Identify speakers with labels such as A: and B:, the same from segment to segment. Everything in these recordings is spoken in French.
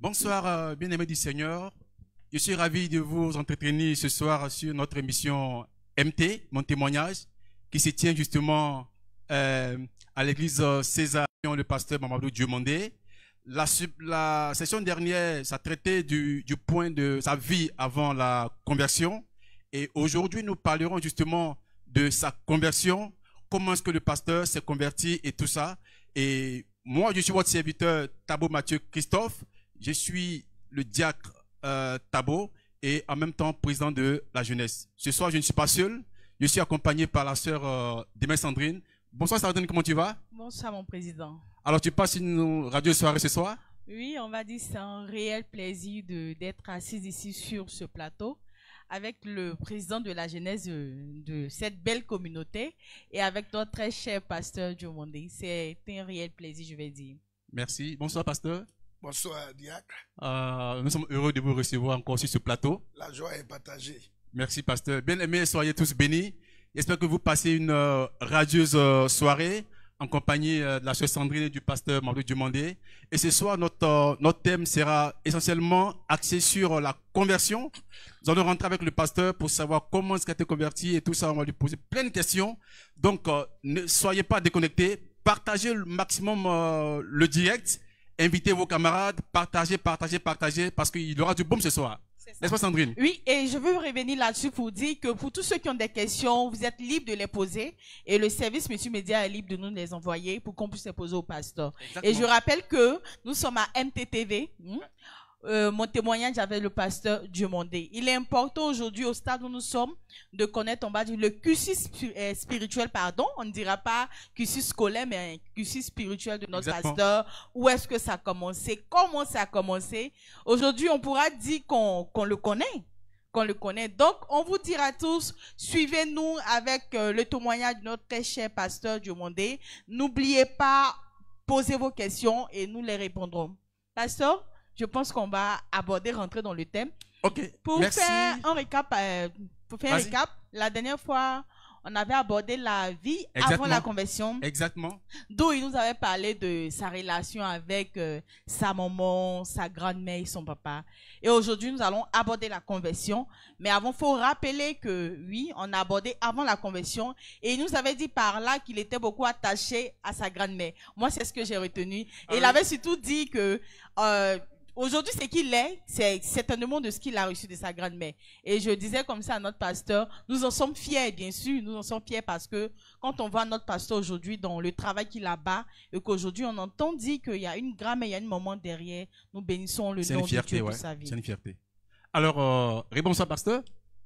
A: Bonsoir, bien-aimés du Seigneur. Je suis ravi de vous entretenir ce soir sur notre émission MT, mon témoignage, qui se tient justement à l'église César, le pasteur Mamadou Diomandé. La session dernière, ça traitait du point de sa vie avant la conversion. Et aujourd'hui, nous parlerons justement de sa conversion, comment est-ce que le pasteur s'est converti et tout ça. Et moi, je suis votre serviteur Thabo Mathieu Christophe. Je suis le diacre Thabo et en même temps président de la jeunesse. Ce soir, je ne suis pas seul. Je suis accompagné par la sœur Demain Sandrine. Bonsoir Sandrine, comment tu vas?
B: Bonsoir mon président.
A: Alors, tu passes une radio soirée ce soir?
B: Oui, on va dire c'est un réel plaisir d'être assise ici sur ce plateau avec le président de la jeunesse de cette belle communauté et avec notre très cher pasteur Diomandé. C'est un réel plaisir, je vais dire.
A: Merci. Bonsoir pasteur.
C: Bonsoir, diacre.
A: Nous sommes heureux de vous recevoir encore sur ce plateau.
C: La joie est partagée.
A: Merci, pasteur. Bien aimés, soyez tous bénis. J'espère que vous passez une radieuse soirée en compagnie de la sœur Sandrine et du pasteur Mamadou Diomandé. Et ce soir, notre thème sera essentiellement axé sur la conversion. Nous allons rentrer avec le pasteur pour savoir comment est-ce qu'il a été converti et tout ça. On va lui poser plein de questions. Donc, ne soyez pas déconnectés. Partagez le maximum le direct. Invitez vos camarades, partagez, parce qu'il y aura du bon ce soir. N'est-ce pas Sandrine?
B: Oui, et je veux revenir là-dessus pour dire que pour tous ceux qui ont des questions, vous êtes libres de les poser et le service Monsieur Média est libre de nous les envoyer pour qu'on puisse les poser au pasteur. Exactement. Et je rappelle que nous sommes à MTTV. Mon témoignage avec le pasteur Diomandé. Il est important aujourd'hui au stade où nous sommes de connaître, on va dire, le cursus spirituel, pardon. On ne dira pas cursus scolaire, mais un cursus spirituel de notre
A: Exactement.
B: pasteur. Où est-ce que ça a commencé? Comment ça a commencé? Aujourd'hui, on pourra dire qu'on le connaît. Qu'on le connaît. Donc, on vous dira tous, suivez-nous avec le témoignage de notre très cher pasteur Diomandé. N'oubliez pas, posez vos questions et nous les répondrons. Pasteur, je pense qu'on va rentrer dans le thème.
A: Ok.
B: Pour
A: Merci.
B: faire un récap, la dernière fois, on avait abordé la vie avant la conversion.
A: Exactement.
B: D'où il nous avait parlé de sa relation avec sa maman, sa grand-mère et son papa. Et aujourd'hui, nous allons aborder la conversion. Mais avant, il faut rappeler que, oui, on a abordé avant la conversion. Et il nous avait dit par là qu'il était beaucoup attaché à sa grand-mère. Moi, c'est ce que j'ai retenu. Et il avait surtout dit que aujourd'hui, ce qu'il est, c'est certainement de ce qu'il a reçu de sa grand-mère. Et je disais comme ça à notre pasteur, nous en sommes fiers, bien sûr. Nous en sommes fiers parce que quand on voit notre pasteur aujourd'hui dans le travail qu'il a bas et qu'aujourd'hui, on entend dire qu'il y a une grand-mère, il y a une maman derrière, nous bénissons le nom de Dieu pour sa vie.
A: C'est une fierté. Alors, bonsoir pasteur.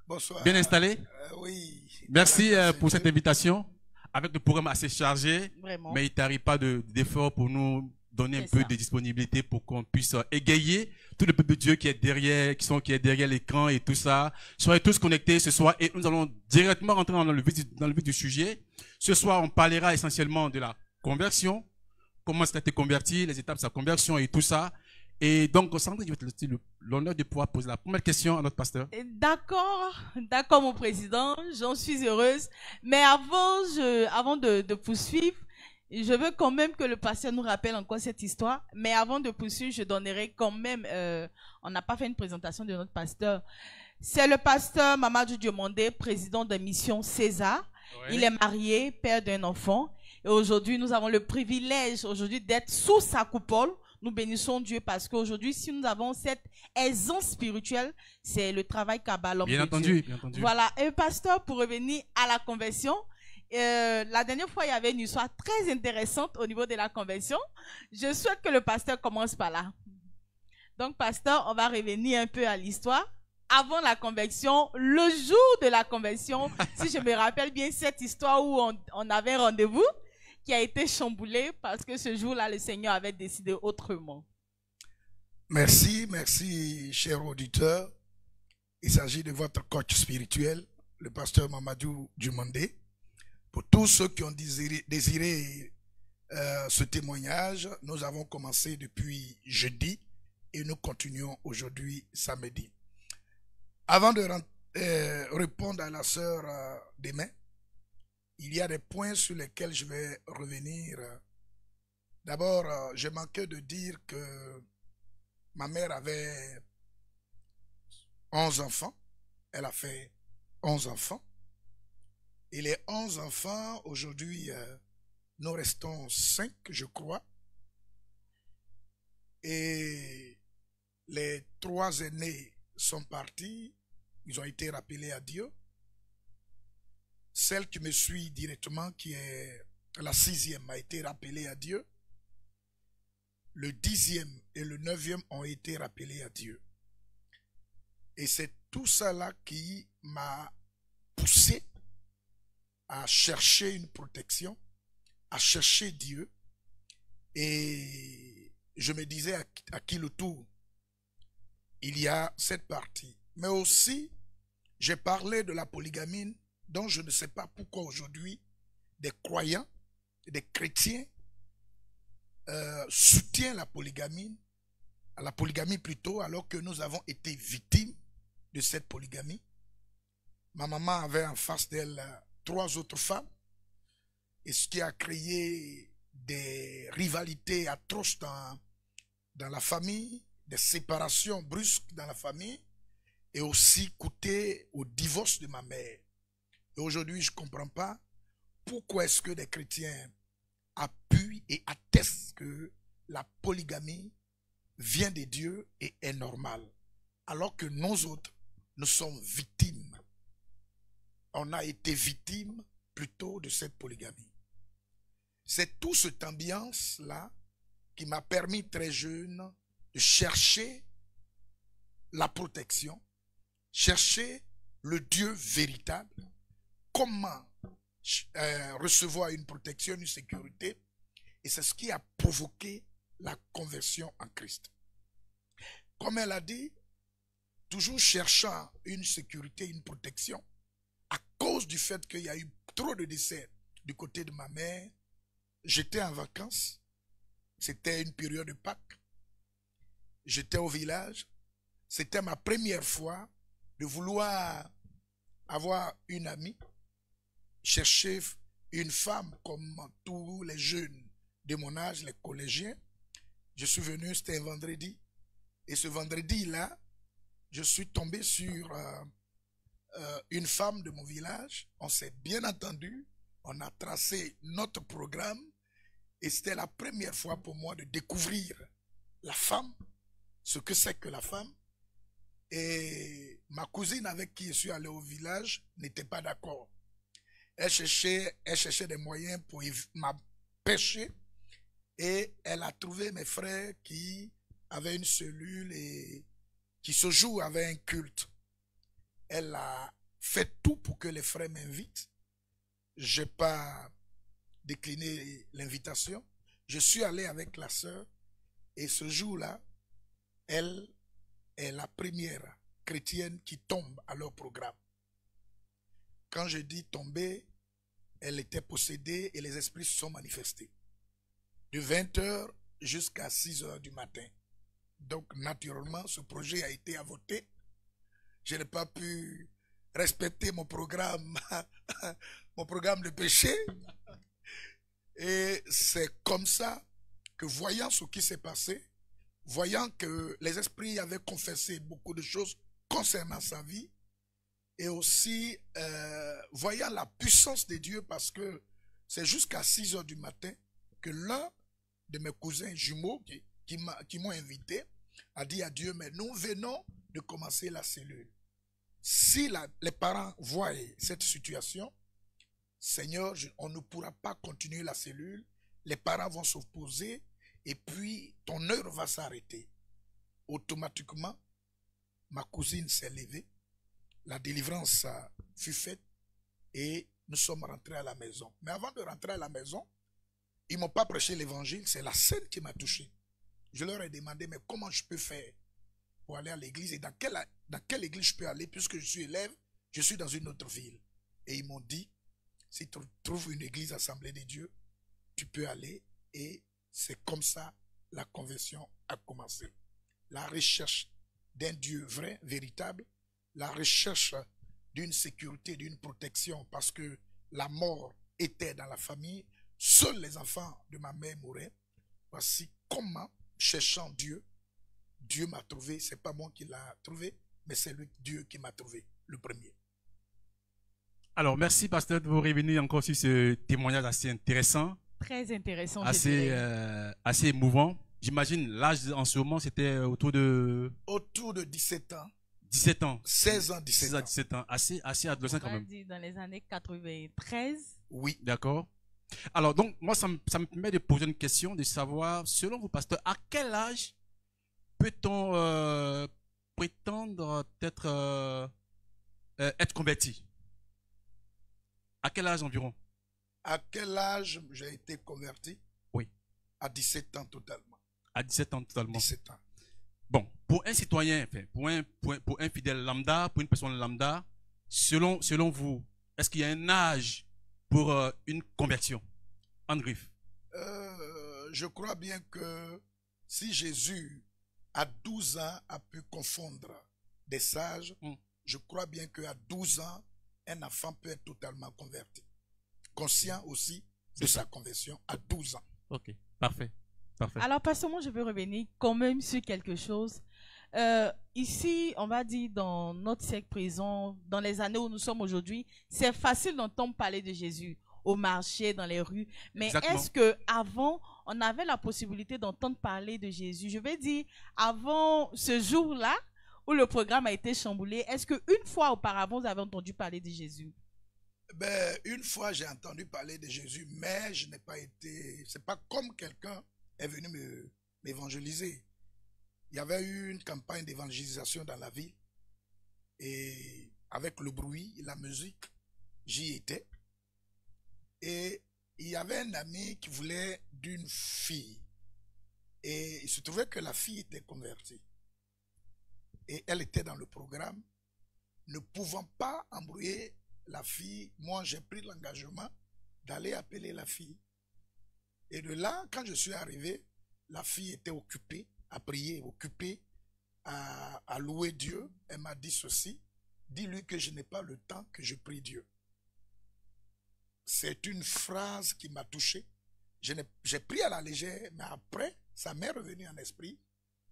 C: Bonsoir.
A: Bien installé?
C: Oui.
A: Merci pour cette invitation. Avec le programme assez chargé,
B: Vraiment.
A: Mais il t'arrive pas d'effort pour nous donner un peu de disponibilité pour qu'on puisse égayer tout le peuple de Dieu qui est derrière, qui est derrière l'écran et tout ça. Soyez tous connectés ce soir et nous allons directement rentrer dans le vif du sujet. Ce soir, on parlera essentiellement de la conversion, comment ça a été converti, les étapes de sa conversion et tout ça. Et donc, Sandrine, je vais te laisser l'honneur de pouvoir poser la première question à notre pasteur.
B: D'accord, mon président, j'en suis heureuse. Mais avant de poursuivre, je veux quand même que le pasteur nous rappelle encore cette histoire. Mais avant de poursuivre, je donnerai quand même, on n'a pas fait une présentation de notre pasteur. C'est le pasteur Mamadou Diomandé, président de Mission César. Ouais. Il est marié, père d'un enfant. Et aujourd'hui, nous avons le privilège d'être sous sa coupole. Nous bénissons Dieu parce qu'aujourd'hui, si nous avons cette aisance spirituelle, c'est le travail qu'a l'homme de Dieu.
A: Bien entendu.
B: Voilà. Et pasteur, pour revenir à la conversion, la dernière fois, il y avait une histoire très intéressante au niveau de la conversion. Je souhaite que le pasteur commence par là. Donc, pasteur, on va revenir un peu à l'histoire. Avant la conversion, le jour de la conversion, si je me rappelle bien cette histoire où on avait rendez-vous, qui a été chamboulé parce que ce jour-là, le Seigneur avait décidé autrement.
C: Merci, cher auditeur. Il s'agit de votre coach spirituel, le pasteur Mamadou Diomandé. Pour tous ceux qui ont désiré ce témoignage, nous avons commencé depuis jeudi et nous continuons aujourd'hui samedi. Avant de répondre à la sœur Demain, il y a des points sur lesquels je vais revenir. D'abord, je manquais de dire que Ma mère avait 11 enfants. Elle a fait 11 enfants. Et les 11 enfants, aujourd'hui, nous restons 5, je crois. Et les 3 aînés sont partis. Ils ont été rappelés à Dieu. Celle qui me suit directement, qui est la 6e, a été rappelée à Dieu. Le 10e et le 9e ont été rappelés à Dieu. Et c'est tout ça là qui m'a poussé à chercher une protection, à chercher Dieu. Et je me disais à qui le tour, il y a cette partie. Mais aussi, j'ai parlé de la polygamie, dont je ne sais pas pourquoi aujourd'hui des croyants, des chrétiens soutiennent la polygamie plutôt, alors que nous avons été victimes de cette polygamie. Ma maman avait en face d'elle 3 autres femmes, et ce qui a créé des rivalités atroces dans la famille, des séparations brusques dans la famille, et aussi coûté au divorce de ma mère. Et aujourd'hui, je ne comprends pas pourquoi est-ce que des chrétiens appuient et attestent que la polygamie vient de Dieu et est normale, alors que nous autres, nous sommes victimes. On a été victimes plutôt de cette polygamie. C'est toute cette ambiance-là qui m'a permis très jeune de chercher la protection, chercher le Dieu véritable, comment recevoir une protection, une sécurité, et c'est ce qui a provoqué la conversion en Christ. Comme elle a dit, toujours cherchant une sécurité, une protection, à cause du fait qu'il y a eu trop de décès du côté de ma mère. J'étais en vacances, c'était une période de Pâques, j'étais au village, c'était ma première fois de vouloir avoir une amie, chercher une femme comme tous les jeunes de mon âge, les collégiens. Je suis venu, c'était un vendredi, et ce vendredi-là, je suis tombé sur une femme de mon village. On s'est bien entendu, on a tracé notre programme, et c'était la première fois pour moi de découvrir la femme, ce que c'est que la femme. Et ma cousine avec qui je suis allé au village n'était pas d'accord. Elle cherchait des moyens pour m'empêcher, et elle a trouvé mes frères qui avaient une cellule et qui ce jour avaient un culte. Elle a fait tout pour que les frères m'invitent. Je n'ai pas décliné l'invitation. Je suis allé avec la sœur, et ce jour-là, elle est la première chrétienne qui tombe à leur programme. Quand je dis tomber, elle était possédée et les esprits se sont manifestés. De 20h jusqu'à 6h du matin. Donc, naturellement, ce projet a été voté. Je n'ai pas pu respecter mon programme, mon programme de péché. Et c'est comme ça que, voyant ce qui s'est passé, voyant que les esprits avaient confessé beaucoup de choses concernant sa vie, et aussi voyant la puissance de Dieu, parce que c'est jusqu'à 6h du matin que l'un de mes cousins jumeaux qui m'ont invité a dit à Dieu, mais nous venons de commencer la cellule. Si les parents voient cette situation, Seigneur, on ne pourra pas continuer la cellule, les parents vont s'opposer, et puis ton œuvre va s'arrêter. Automatiquement, ma cousine s'est levée, la délivrance fut faite, et nous sommes rentrés à la maison. Mais avant de rentrer à la maison, ils ne m'ont pas prêché l'évangile, c'est la scène qui m'a touché. Je leur ai demandé, mais comment je peux faire pour aller à l'église, et dans quelle église je peux aller, puisque je suis élève, je suis dans une autre ville. Et ils m'ont dit, si tu trouves une église Assemblée de Dieu, tu peux aller, et c'est comme ça la conversion a commencé. La recherche d'un Dieu vrai, véritable, la recherche d'une sécurité, d'une protection, parce que la mort était dans la famille, seuls les enfants de ma mère mouraient. Voici comment, cherchant Dieu, Dieu m'a trouvé, c'est pas moi qui l'a trouvé, mais c'est Dieu qui m'a trouvé, le premier.
A: Alors, merci, pasteur, de vous revenir encore sur ce témoignage assez intéressant,
B: Très intéressant.
A: assez émouvant. J'imagine, l'âge en ce moment, c'était autour de...
C: Autour de 17 ans.
A: 17 ans.
C: 16 ans, 17 ans.
A: 17 ans. Assez adolescent quand même.
B: Dit dans les années 93.
C: Oui.
A: D'accord. Alors, donc, moi, ça me permet de poser une question, de savoir, selon vous, pasteur, à quel âge peut-on prétendre être converti? À quel âge environ?
C: À quel âge j'ai été converti?
A: Oui.
C: À 17 ans totalement.
A: À 17 ans totalement.
C: 17 ans.
A: Bon, pour un citoyen, enfin, pour un fidèle lambda, pour une personne lambda, selon vous, est-ce qu'il y a un âge pour une conversion? Andriff.
C: Je crois bien que si Jésus, à 12 ans, a pu confondre des sages, je crois bien qu'à 12 ans, un enfant peut être totalement converti. Conscient aussi de sa conversion à 12 ans.
A: Ok, parfait. Parfait.
B: Alors, pasteur, moi, je veux revenir quand même sur quelque chose. Ici, on va dire, dans notre siècle présent, dans les années où nous sommes aujourd'hui, c'est facile d'entendre parler de Jésus au marché, dans les rues. Mais est-ce que avant, on avait la possibilité d'entendre parler de Jésus? Je vais dire, avant ce jour-là, où le programme a été chamboulé, est-ce qu'une fois auparavant, vous avez entendu parler de Jésus?
C: Ben, une fois, j'ai entendu parler de Jésus, mais je n'ai pas été... C'est pas comme quelqu'un est venu m'évangéliser. Il y avait eu une campagne d'évangélisation dans la ville. Et avec le bruit, la musique, j'y étais. Et il y avait un ami qui voulait d'une fille. Et il se trouvait que la fille était convertie. Et elle était dans le programme. Ne pouvant pas embrouiller la fille, moi j'ai pris l'engagement d'aller appeler la fille. Et de là, quand je suis arrivé, la fille était occupée à prier, occupée à louer Dieu. Elle m'a dit ceci: dis-lui que je n'ai pas le temps, que je prie Dieu. C'est une phrase qui m'a touché. J'ai pris à la légère, mais après, ça m'est revenu en esprit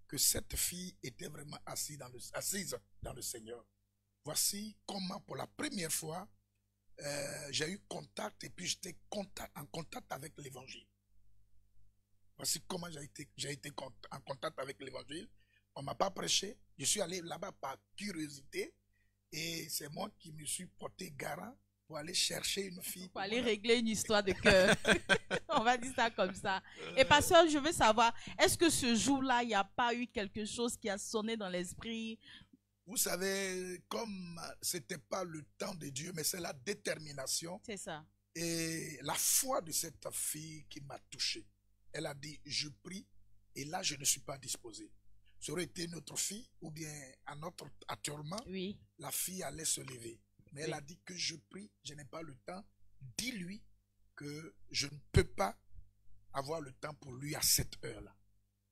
C: que cette fille était vraiment assise dans le Seigneur. Voici comment, pour la première fois, j'ai eu contact et puis j'étais en contact avec l'évangile. Voici comment j'ai été en contact avec l'évangile. On ne m'a pas prêché. Je suis allé là-bas par curiosité et c'est moi qui me suis porté garant pour aller chercher une fille.
B: Pour aller régler une histoire de cœur. On va dire ça comme ça. Et pasteur, je veux savoir, est-ce que ce jour-là, il n'y a pas eu quelque chose qui a sonné dans l'esprit?
C: Vous savez, comme ce n'était pas le temps de Dieu, mais c'est la détermination.
B: C'est ça.
C: Et la foi de cette fille qui m'a touché. Elle a dit, je prie, et là, je ne suis pas disposé. Ça aurait été notre fille, ou bien à notre atturement,
B: oui,
C: la fille allait se lever. Mais elle a dit que je prie, je n'ai pas le temps. Dis-lui que je ne peux pas avoir le temps pour lui à cette heure-là.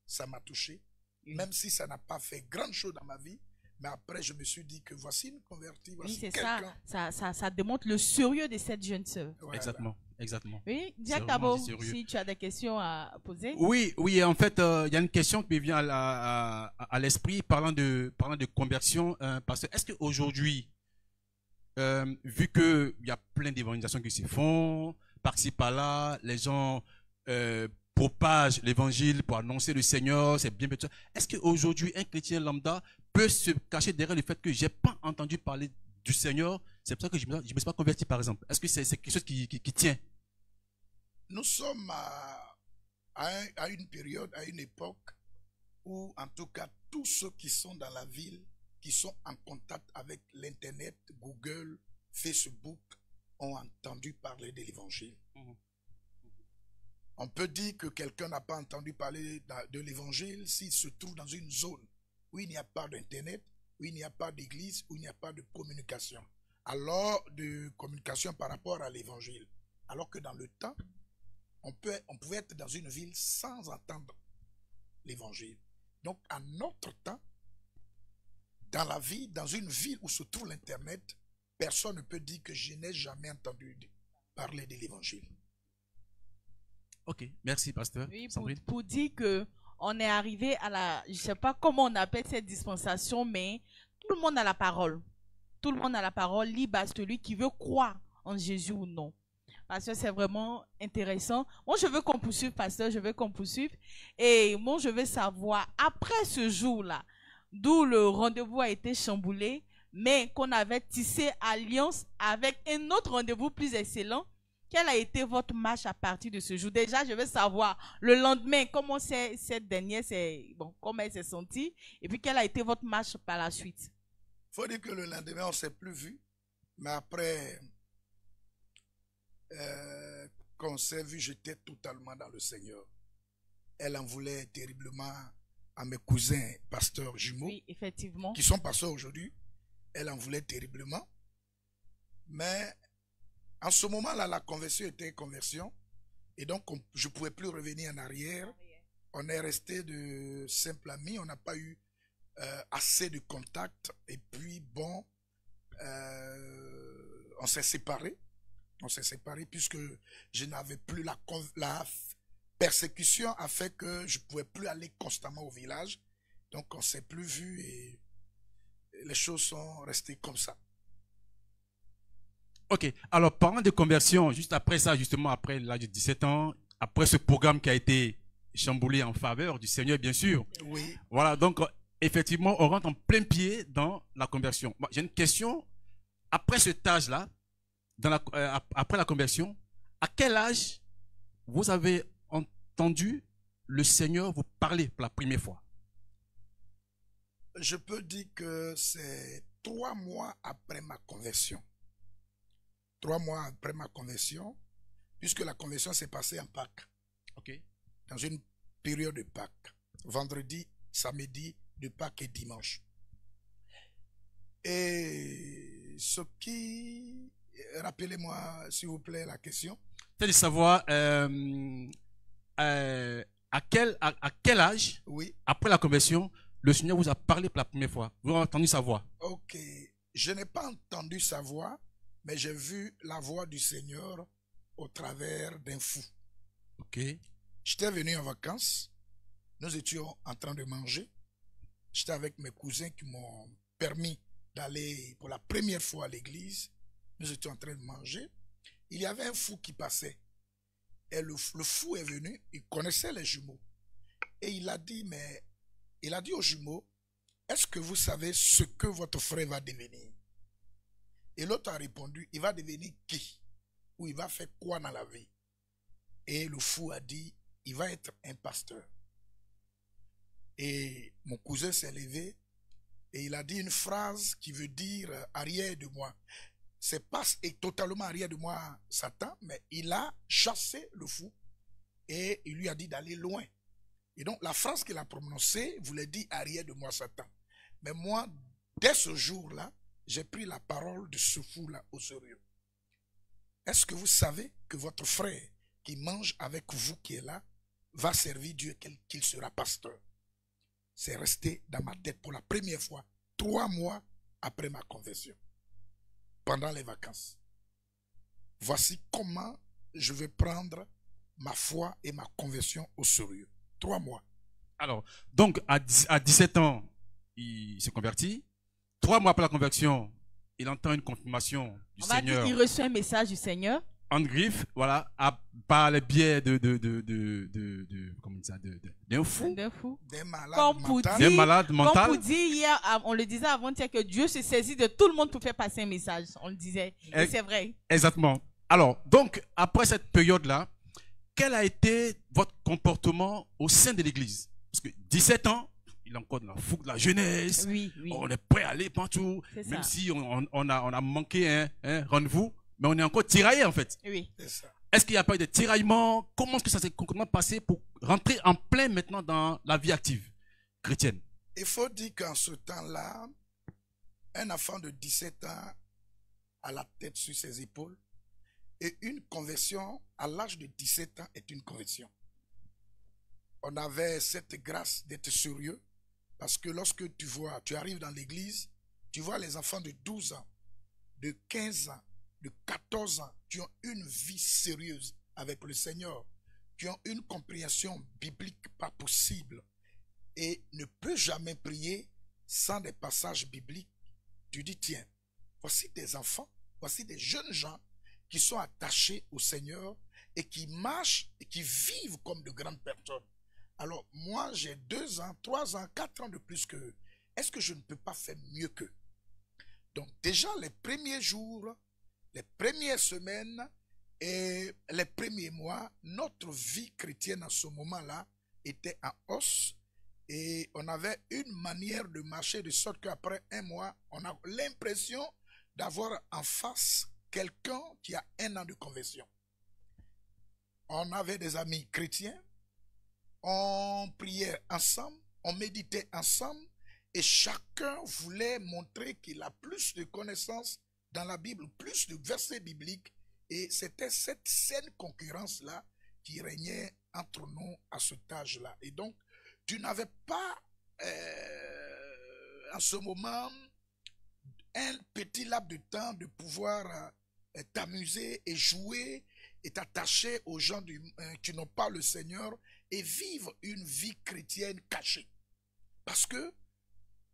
C: Ça m'a touché. Oui. Même si ça n'a pas fait grande chose dans ma vie, mais après je me suis dit que voici une convertie. Voici
B: oui, c'est ça. Ça démontre le sérieux de cette jeune sœur.
A: Voilà. Exactement. Exactement.
B: Oui, Jacques Tabo, si tu as des questions à poser.
A: Oui, en fait, il y a une question qui me vient à l'esprit parlant de conversion. Parce que est-ce qu'aujourd'hui, vu qu'il y a plein d'évangélisations qui se font, par-ci par-là, les gens propagent l'évangile pour annoncer le Seigneur, c'est bien, est-ce qu'aujourd'hui, un chrétien lambda peut se cacher derrière le fait que j'ai pas entendu parler du Seigneur, c'est pour ça que je me suis pas converti, par exemple? Est-ce que c'est quelque chose qui tient?
C: Nous sommes à une période, à une époque où, en tout cas, tous ceux qui sont dans la ville, qui sont en contact avec l'Internet, Google, Facebook, ont entendu parler de l'Évangile. On peut dire que quelqu'un n'a pas entendu parler de l'Évangile s'il se trouve dans une zone où il n'y a pas d'Internet, où il n'y a pas d'église, où il n'y a pas de communication. Alors, de communication par rapport à l'Évangile. Alors que dans le temps, on pouvait être dans une ville sans entendre l'Évangile. Donc, à notre temps, dans la vie, dans une ville où se trouve l'Internet, personne ne peut dire que je n'ai jamais entendu parler de l'Évangile.
A: Ok, merci, pasteur.
B: Oui, pour dire que on est arrivé à la, je sais pas comment on appelle cette dispensation, mais tout le monde a la parole. Tout le monde a la parole, libre à celui qui veut croire en Jésus ou non. Parce que c'est vraiment intéressant. Moi, je veux qu'on poursuive, pasteur, je veux qu'on poursuive. Et moi, je veux savoir, après ce jour-là, d'où le rendez-vous a été chamboulé, mais qu'on avait tissé alliance avec un autre rendez-vous plus excellent, quelle a été votre marche à partir de ce jour? Déjà, je veux savoir, le lendemain, comment cette dernière, comment elle s'est sentie, et puis quelle a été votre marche par la suite?
C: Il faut dire que le lendemain, on ne s'est plus vu, mais après... quand on s'est vu, j'étais totalement dans le Seigneur. Elle en voulait terriblement à mes cousins pasteurs jumeaux,
B: oui, effectivement,
C: qui sont pasteurs aujourd'hui. Elle en voulait terriblement. Mais en ce moment-là, la conversion était conversion. Et donc, je ne pouvais plus revenir en arrière. On est resté de simples amis. On n'a pas eu assez de contacts. Et puis, bon, on s'est séparés. On s'est séparés puisque je n'avais plus la persécution a fait que je ne pouvais plus aller constamment au village. Donc on ne s'est plus vu et les choses sont restées comme ça.
A: Ok, alors parlant de conversion, juste après ça, justement après l'âge de 17 ans, après ce programme qui a été chamboulé en faveur du Seigneur, bien sûr.
C: Oui.
A: Voilà, donc effectivement, on rentre en plein pied dans la conversion. J'ai une question. Après cet âge-là, après la conversion, à quel âge vous avez entendu le Seigneur vous parler pour la première fois?
C: Je peux dire que c'est 3 mois après ma conversion. 3 mois après ma conversion, puisque la conversion s'est passée en Pâques.
A: Ok.
C: Dans une période de Pâques. Vendredi, samedi, de Pâques et dimanche. Et ce qui... Rappelez-moi, s'il vous plaît, la question.
A: C'est de savoir à quel âge,
C: oui,
A: après la conversion, le Seigneur vous a parlé pour la première fois. Vous avez entendu sa voix?
C: Ok. Je n'ai pas entendu sa voix, mais j'ai vu la voix du Seigneur au travers d'un fou.
A: Ok.
C: J'étais venu en vacances. Nous étions en train de manger. J'étais avec mes cousins qui m'ont permis d'aller pour la première fois à l'église. Nous étions en train de manger. Il y avait un fou qui passait. Et le fou est venu. Il connaissait les jumeaux. Et il a dit aux jumeaux, est-ce que vous savez ce que votre frère va devenir? Et l'autre a répondu, il va devenir qui? Ou il va faire quoi dans la vie? Et le fou a dit, il va être un pasteur. Et mon cousin s'est levé et il a dit une phrase qui veut dire arrière de moi. C'est pas totalement arrière de moi Satan, mais il a chassé le fou et il lui a dit d'aller loin. Et donc la phrase qu'il a prononcée voulait dire arrière de moi Satan. Mais moi, dès ce jour-là, j'ai pris la parole de ce fou-là au sérieux. Est-ce que vous savez que votre frère qui mange avec vous qui est là va servir Dieu qu'il sera pasteur? C'est resté dans ma tête pour la première fois 3 mois après ma conversion. Pendant les vacances. Voici comment je vais prendre ma foi et ma conversion au sérieux. 3 mois.
A: Alors, donc à 17 ans, il se convertit. 3 mois après la conversion, il entend une confirmation du Seigneur.
B: Il reçoit un message du Seigneur.
A: En griffe, voilà, par le biais d'un fou.
C: D'un malade
A: mental.
B: Comme pour dire hier, on le disait avant-hier que Dieu se saisit de tout le monde pour faire passer un message. On le disait. Et c'est vrai.
A: Exactement. Alors, donc, après cette période-là, quel a été votre comportement au sein de l'église? Parce que 17 ans, il est encore dans la fougue de la jeunesse.
B: Oui, oui.
A: On est prêt à aller partout. Même si on a manqué un rendez-vous, mais on est encore tiraillé en fait.
B: Oui.
A: Est-ce qu'il n'y a pas eu de tiraillement? Comment est-ce que ça s'est concrètement passé pour rentrer en plein maintenant dans la vie active chrétienne?
C: Il faut dire qu'en ce temps-là, un enfant de 17 ans a la tête sur ses épaules et une conversion à l'âge de 17 ans est une conversion. On avait cette grâce d'être sérieux parce que lorsque tu arrives dans l'église, tu vois les enfants de 12 ans, de 15 ans, de 14 ans, qui ont une vie sérieuse avec le Seigneur, qui ont une compréhension biblique pas possible. et ne peut jamais prier sans des passages bibliques. Tu dis, tiens, voici des enfants, voici des jeunes gens qui sont attachés au Seigneur et qui marchent et qui vivent comme de grandes personnes. Alors, moi, j'ai 2 ans, 3 ans, 4 ans de plus qu'eux. Est-ce que je ne peux pas faire mieux qu'eux? Donc, déjà, les premiers jours, les premières semaines et les premiers mois, notre vie chrétienne à ce moment-là était en hausse et on avait une manière de marcher de sorte qu'après 1 mois, on a l'impression d'avoir en face quelqu'un qui a 1 an de conversion. On avait des amis chrétiens, on priait ensemble, on méditait ensemble et chacun voulait montrer qu'il a plus de connaissances dans la Bible, plus de versets bibliques. Et c'était cette saine concurrence-là qui régnait entre nous à cet âge-là. Et donc, tu n'avais pas en ce moment un petit laps de temps de pouvoir t'amuser et jouer et t'attacher aux gens qui n'ont pas le Seigneur et vivre une vie chrétienne cachée. Parce que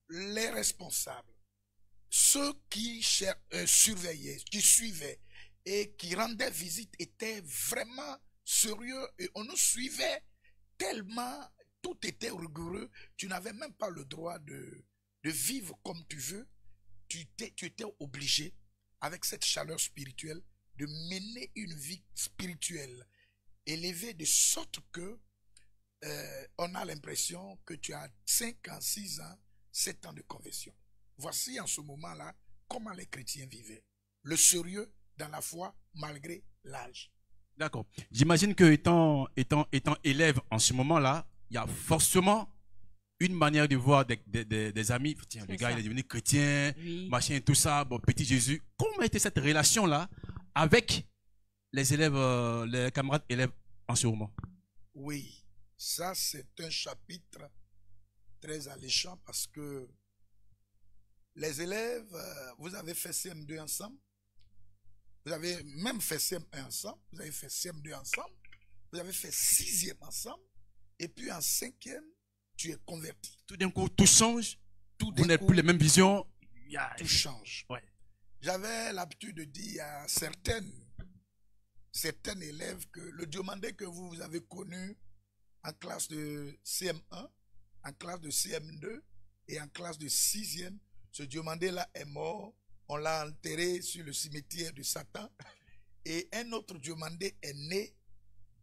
C: les responsables, ceux qui surveillaient, qui suivaient et qui rendaient visite étaient vraiment sérieux et on nous suivait tellement, tout était rigoureux, tu n'avais même pas le droit de vivre comme tu veux, tu étais obligé, avec cette chaleur spirituelle, de mener une vie spirituelle élevée de sorte que on a l'impression que tu as 5 ans, 6 ans, 7 ans de conversion. Voici en ce moment-là comment les chrétiens vivaient. Le sérieux dans la foi malgré l'âge.
A: D'accord. J'imagine que étant élève en ce moment-là, il y a forcément une manière de voir des amis. Tiens, le gars, il est devenu chrétien, oui, machin, tout ça, bon, petit Jésus. Comment était cette relation-là avec les élèves, les camarades élèves en ce moment?
C: Oui, ça c'est un chapitre très alléchant parce que les élèves, vous avez fait CM2 ensemble, vous avez même fait CM1 ensemble, vous avez fait CM2 ensemble, vous avez fait 6e ensemble, et puis en 5e, tu es converti.
A: Tout d'un coup, tout change, vous n'avez plus les mêmes visions.
C: Tout change.
A: Ouais.
C: J'avais l'habitude de dire à certains élèves que le Diomandé que vous avez connu en classe de CM1, en classe de CM2 et en classe de 6e, ce Diomandé-là est mort. On l'a enterré sur le cimetière de Satan. Et un autre Diomandé est né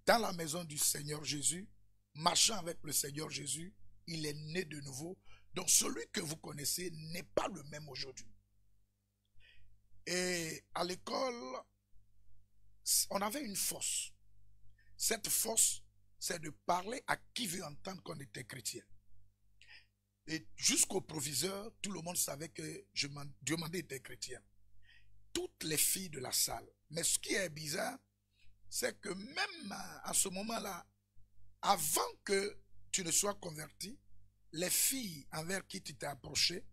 C: dans la maison du Seigneur Jésus, marchant avec le Seigneur Jésus. Il est né de nouveau. Donc celui que vous connaissez n'est pas le même aujourd'hui. Et à l'école, on avait une force. Cette force, c'est de parler à qui veut entendre qu'on était chrétien. Et jusqu'au proviseur, tout le monde savait que Diomandé était chrétien. Toutes les filles de la salle. Mais ce qui est bizarre, c'est que même à ce moment-là, avant que tu ne sois converti, les filles envers qui tu t'es approché,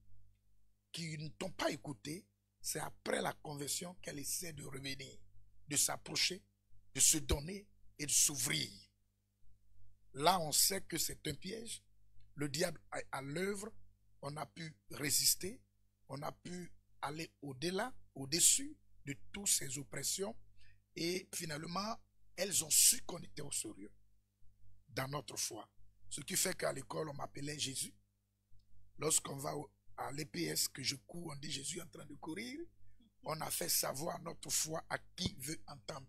C: qui ne t'ont pas écouté, c'est après la conversion qu'elles essaient de revenir, de s'approcher, de se donner et de s'ouvrir. Là, on sait que c'est un piège. Le diable est à l'œuvre, on a pu résister, on a pu aller au-delà, au-dessus de toutes ces oppressions et finalement, elles ont su qu'on était au sérieux dans notre foi. Ce qui fait qu'à l'école, on m'appelait Jésus. Lorsqu'on va à l'EPS que je cours, on dit Jésus est en train de courir. On a fait savoir notre foi à qui veut entendre,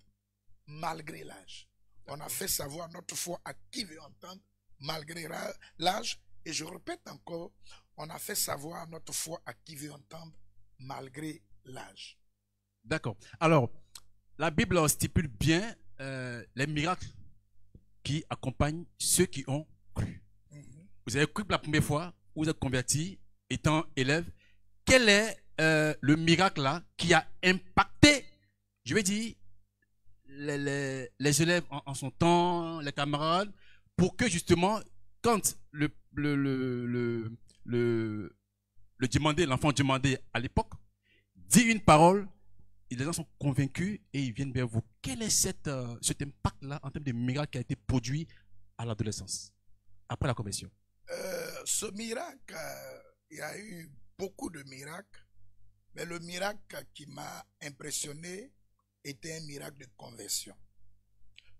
C: malgré l'âge. On a fait savoir notre foi à qui veut entendre, malgré l'âge, et je répète encore, on a fait savoir notre foi à qui veut entendre, malgré l'âge.
A: D'accord. Alors, la Bible stipule bien les miracles qui accompagnent ceux qui ont cru. Vous avez cru pour la première fois, vous êtes converti, étant élève. Quel est le miracle là qui a impacté, je vais dire, les élèves en son temps, les camarades, pour que justement, quand l'enfant demandé à l'époque, dit une parole, et les gens sont convaincus et ils viennent vers vous. Quel est cet impact-là en termes de miracle qui a été produit à l'adolescence, après la conversion?
C: Ce miracle, il y a eu beaucoup de miracles, mais le miracle qui m'a impressionné était un miracle de conversion.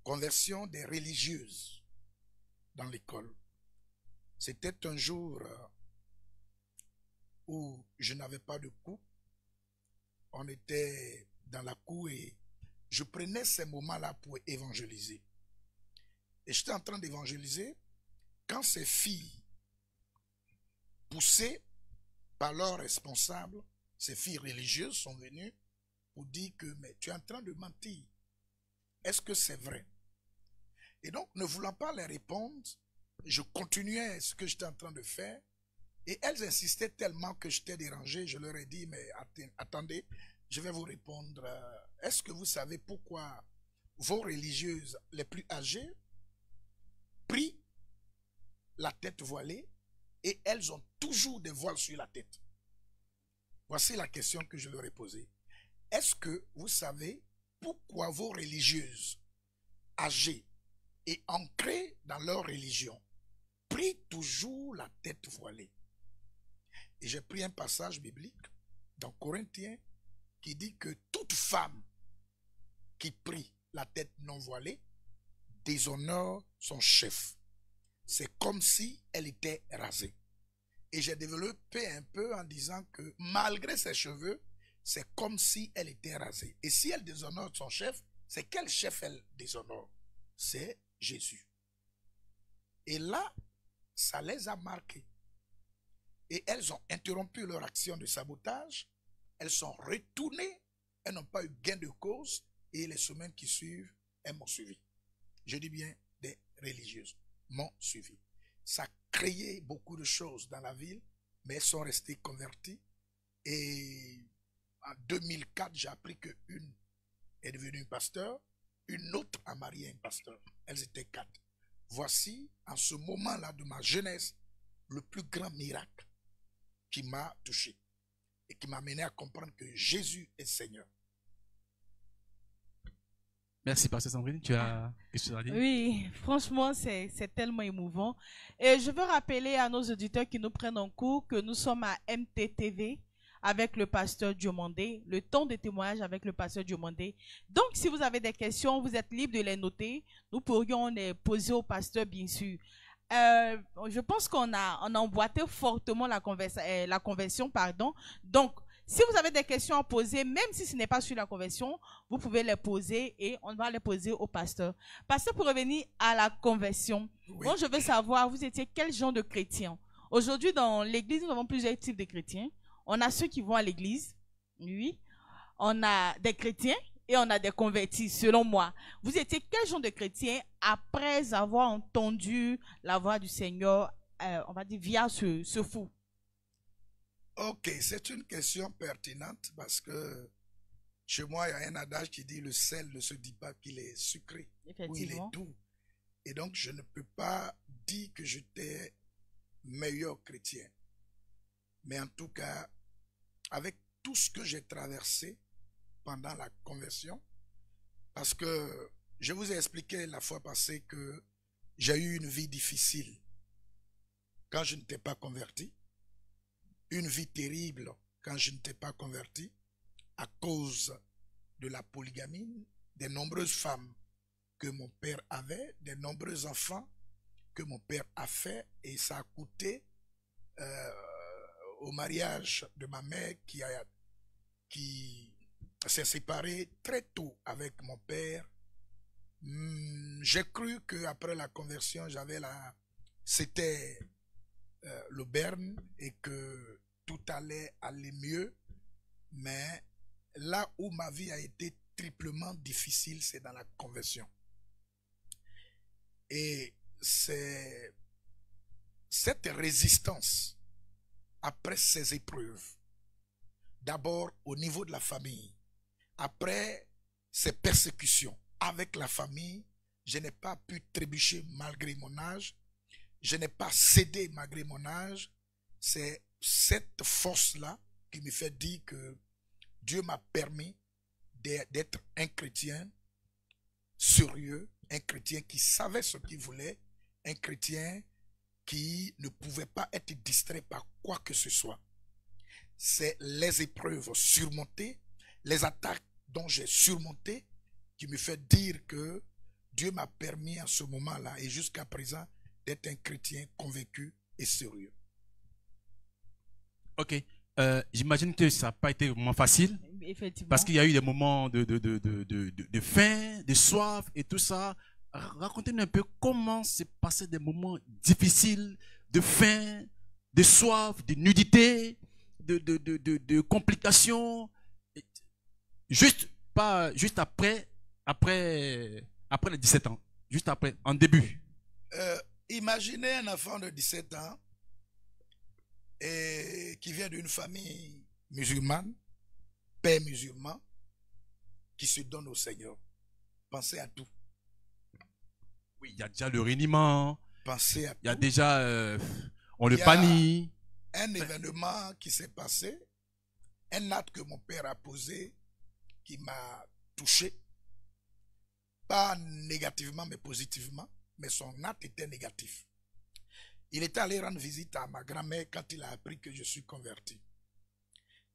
C: Conversion des religieuses dans l'école. C'était un jour où je n'avais pas de cours. On était dans la cour et je prenais ces moments-là pour évangéliser. Et j'étais en train d'évangéliser quand ces filles, poussées par leurs responsables, ces filles religieuses sont venues pour dire que mais tu es en train de mentir. Est-ce que c'est vrai? Et donc, ne voulant pas les répondre, je continuais ce que j'étais en train de faire. Et elles insistaient tellement que j'étais dérangé. Je leur ai dit, mais attendez, je vais vous répondre. Est-ce que vous savez pourquoi vos religieuses les plus âgées prient la tête voilée et elles ont toujours des voiles sur la tête? Voici la question que je leur ai posée. Est-ce que vous savez pourquoi vos religieuses âgées et ancrées dans leur religion prient toujours la tête voilée? Et j'ai pris un passage biblique dans Corinthiens qui dit que toute femme qui prie la tête non voilée déshonore son chef. C'est comme si elle était rasée. Et j'ai développé un peu en disant que malgré ses cheveux, c'est comme si elle était rasée. Et si elle déshonore son chef, c'est quel chef elle déshonore? C'est Jésus. Et là, ça les a marqués. Et elles ont interrompu leur action de sabotage. Elles sont retournées. Elles n'ont pas eu gain de cause. Et les semaines qui suivent, elles m'ont suivi. Je dis bien des religieuses m'ont suivi. Ça a créé beaucoup de choses dans la ville, mais elles sont restées converties. Et en 2004, j'ai appris qu'une est devenue pasteur, une autre a marié un pasteur. Elles étaient 4. Voici, en ce moment-là de ma jeunesse, le plus grand miracle qui m'a touché et qui m'a amené à comprendre que Jésus est Seigneur.
A: Merci, Pasteur Sandrine. Tu as quelque chose à dire?
B: Oui, franchement, c'est tellement émouvant. Et je veux rappeler à nos auditeurs qui nous prennent en cours que nous sommes à MTTV avec le pasteur Diomandé, le temps de témoignage avec le pasteur Diomandé. Donc, si vous avez des questions, vous êtes libre de les noter. Nous pourrions les poser au pasteur, bien sûr. Je pense qu'on a emboîté fortement la conversion, pardon. Donc, si vous avez des questions à poser, même si ce n'est pas sur la conversion, vous pouvez les poser et on va les poser au pasteur. Pasteur, pour revenir à la conversion,
C: Oui.
B: moi je veux savoir, vous étiez quel genre de chrétien? Aujourd'hui, dans l'église, nous avons plusieurs types de chrétiens. On a ceux qui vont à l'église, oui. On a des chrétiens et on a des convertis, selon moi. Vous étiez quel genre de chrétien après avoir entendu la voix du Seigneur, on va dire, via ce fou?
C: Ok, c'est une question pertinente parce que chez moi, il y a un adage qui dit le sel ne se dit pas qu'il est sucré ou il est doux. Et donc, je ne peux pas dire que j'étais meilleur chrétien. Mais en tout cas, avec tout ce que j'ai traversé pendant la conversion, parce que je vous ai expliqué la fois passée que j'ai eu une vie difficile quand je n'étais pas converti. Une vie terrible quand je n'étais pas converti à cause de la polygamie, des nombreuses femmes que mon père avait, des nombreux enfants que mon père a fait, et ça a coûté au mariage de ma mère qui s'est séparée très tôt avec mon père. J'ai cru qu'après la conversion, c'était l'aubaine et que tout allait aller mieux, mais là où ma vie a été triplement difficile, c'est dans la conversion. Et c'est cette résistance après ces épreuves, d'abord au niveau de la famille, après ces persécutions avec la famille, je n'ai pas pu trébucher malgré mon âge. Je n'ai pas cédé malgré mon âge. C'est cette force-là qui me fait dire que Dieu m'a permis d'être un chrétien sérieux, un chrétien qui savait ce qu'il voulait, un chrétien qui ne pouvait pas être distrait par quoi que ce soit. C'est les épreuves surmontées, les attaques dont j'ai surmonté, qui me fait dire que Dieu m'a permis à ce moment-là et jusqu'à présent d'être un chrétien convaincu et sérieux.
A: Ok. J'imagine que ça n'a pas été vraiment facile.
B: Effectivement.
A: Parce qu'il y a eu des moments de faim, de soif et tout ça. Racontez-nous un peu comment s'est passé des moments difficiles de faim, de soif, de nudité, de complications. Juste après les 17 ans. Juste après, en début.
C: Imaginez un enfant de 17 ans et qui vient d'une famille musulmane, père musulman, qui se donne au Seigneur. Pensez à tout.
A: Oui, il y a déjà le réuniment.
C: Pensez à tout.
A: Il y a déjà, on le bannit.
C: Un événement qui s'est passé, un acte que mon père a posé, qui m'a touché, pas négativement mais positivement, mais son acte était négatif. Il était allé rendre visite à ma grand-mère quand il a appris que je suis converti.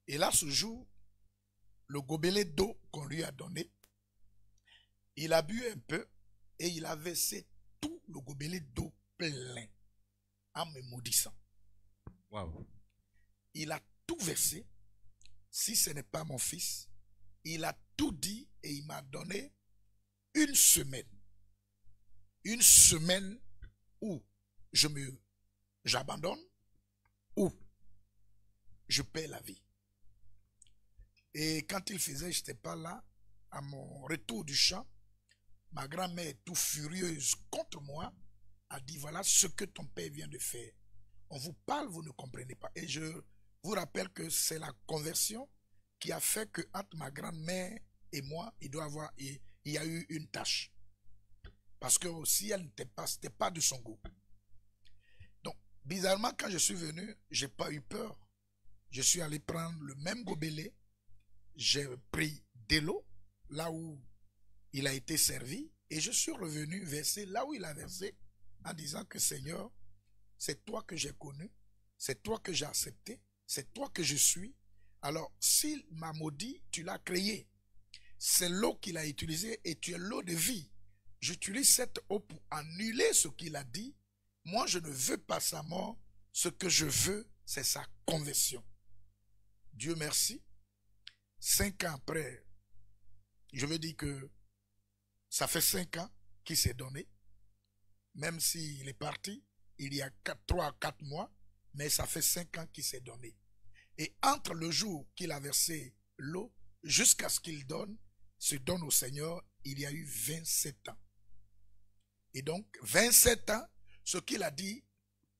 C: Et là, ce jour, le gobelet d'eau qu'on lui a donné, il a bu un peu et il a versé tout le gobelet d'eau plein en me maudissant.
A: Wow.
C: Il a tout versé. Si ce n'est pas mon fils, il a tout dit et il m'a donné une semaine. Une semaine où j'abandonne, où je perds la vie. Et quand il faisait, je n'étais pas là, à mon retour du champ, ma grand-mère, tout furieuse contre moi, a dit, voilà ce que ton père vient de faire. On vous parle, vous ne comprenez pas. Et je vous rappelle que c'est la conversion qui a fait que entre ma grand-mère et moi, il y a eu une tâche. Parce que aussi, elle n'était pas, c'était pas de son goût. Donc, bizarrement, quand je suis venu, j'ai pas eu peur. Je suis allé prendre le même gobelet. J'ai pris de l'eau, là où il a été servi, et je suis revenu verser là où il a versé, en disant que Seigneur, c'est toi que j'ai connu, c'est toi que j'ai accepté, c'est toi que je suis. Alors, s'il m'a maudit, tu l'as créé. C'est l'eau qu'il a utilisée et tu es l'eau de vie. J'utilise cette eau pour annuler ce qu'il a dit. Moi, je ne veux pas sa mort. Ce que je veux, c'est sa conversion. Dieu merci. 5 ans après, je veux dire que ça fait 5 ans qu'il s'est donné. Même s'il est parti, il y a 3 à 4 mois, mais ça fait 5 ans qu'il s'est donné. Et entre le jour qu'il a versé l'eau, jusqu'à ce qu'il se donne au Seigneur, il y a eu 27 ans. Et donc, 27 ans, ce qu'il a dit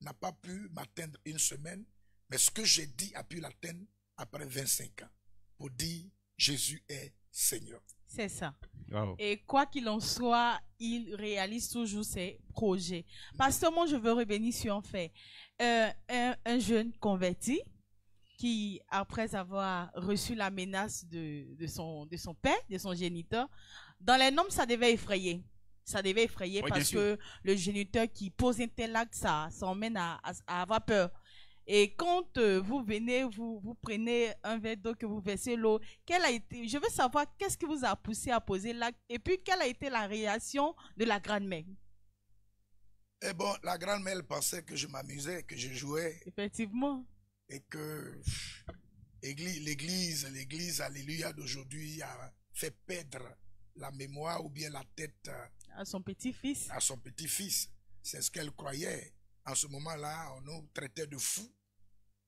C: n'a pas pu m'atteindre une semaine, mais ce que j'ai dit a pu l'atteindre après 25 ans, pour dire Jésus est Seigneur.
B: C'est ça.
A: Wow.
B: Et quoi qu'il en soit, il réalise toujours ses projets. Pasteur, moi, je veux revenir sur un fait. Un jeune converti qui, après avoir reçu la menace de son père, de son géniteur, dans les normes, ça devait effrayer. Ça devait effrayer, oui, parce que le géniteur qui pose un tel acte, ça emmène à avoir peur. Et quand vous venez, vous prenez un verre d'eau, que vous versez l'eau, je veux savoir qu'est-ce qui vous a poussé à poser l'acte et puis quelle a été la réaction de la grand-mère.
C: Eh bon, la grand-mère pensait que je m'amusais, que je jouais.
B: Effectivement.
C: Et que l'église, alléluia, d'aujourd'hui a fait perdre la mémoire ou bien la tête
B: à son petit-fils.
C: À son petit-fils. C'est ce qu'elle croyait. En ce moment-là, on nous traitait de fous,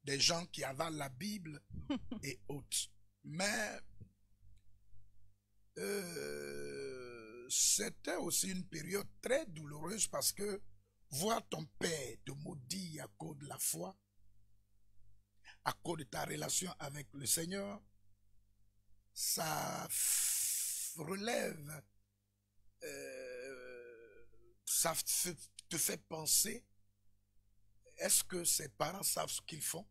C: des gens qui avalent la Bible et autres. Mais c'était aussi une période très douloureuse parce que voir ton père te maudire à cause de la foi, à cause de ta relation avec le Seigneur, ça relève, ça te fait penser, est-ce que ses parents savent ce qu'ils font?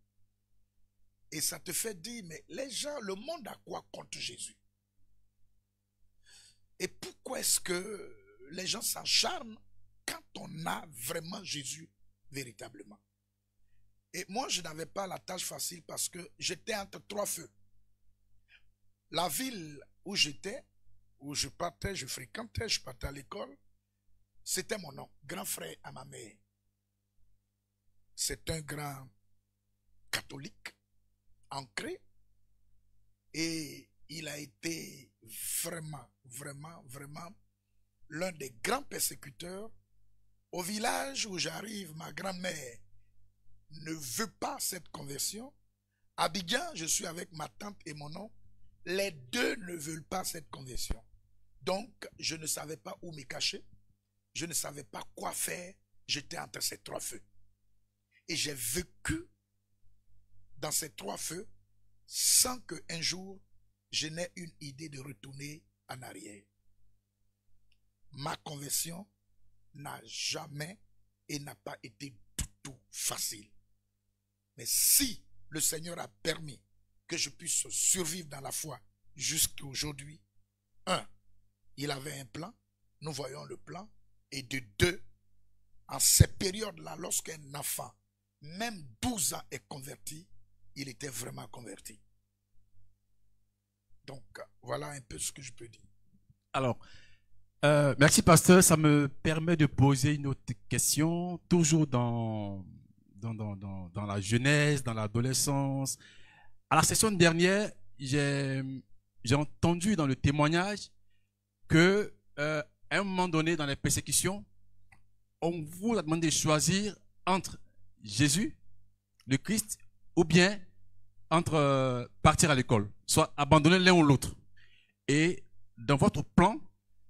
C: Et ça te fait dire, mais les gens, le monde a quoi contre Jésus? Et pourquoi est-ce que les gens s'acharnent quand on a vraiment Jésus véritablement. Et moi, je n'avais pas la tâche facile parce que j'étais entre trois feux. La ville où j'étais, où je partais, je fréquentais, je partais à l'école, c'était mon oncle, grand frère à ma mère. C'est un grand catholique, ancré, et il a été vraiment l'un des grands persécuteurs. Au village où j'arrive, ma grand-mère ne veut pas cette conversion. À Abidjan, je suis avec ma tante et mon oncle. Les deux ne veulent pas cette conversion. Donc, je ne savais pas où me cacher. Je ne savais pas quoi faire. J'étais entre ces trois feux. Et j'ai vécu dans ces trois feux sans qu'un jour, je n'ai une idée de retourner en arrière. Ma conversion n'a jamais et n'a pas été du tout facile. Mais si le Seigneur a permis que je puisse survivre dans la foi jusqu'à aujourd'hui, un, il avait un plan, nous voyons le plan, et de deux, en ces périodes-là, lorsqu'un enfant, même 12 ans, est converti, il était vraiment converti. Donc, voilà un peu ce que je peux dire.
A: Alors, merci pasteur, ça me permet de poser une autre question, toujours dans la jeunesse, dans l'adolescence. À la session dernière, j'ai entendu dans le témoignage que à un moment donné dans les persécutions, on vous a demandé de choisir entre Jésus, le Christ, ou bien entre partir à l'école, soit abandonner l'un ou l'autre. Et dans votre plan,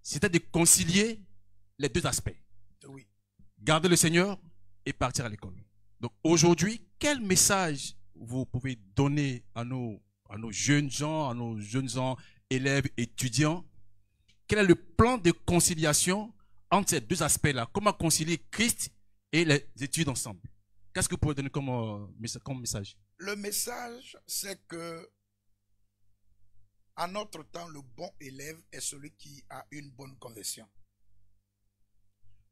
A: c'était de concilier les deux aspects.
C: Oui.
A: Garder le Seigneur et partir à l'école. Donc aujourd'hui, quel message vous pouvez donner à nos jeunes gens, à nos jeunes gens, élèves, étudiants? Quel est le plan de conciliation entre ces deux aspects-là? Comment concilier Christ et les études ensemble? Qu'est-ce que vous pouvez donner comme message?
C: Le message, c'est que en notre temps, le bon élève est celui qui a une bonne conversion.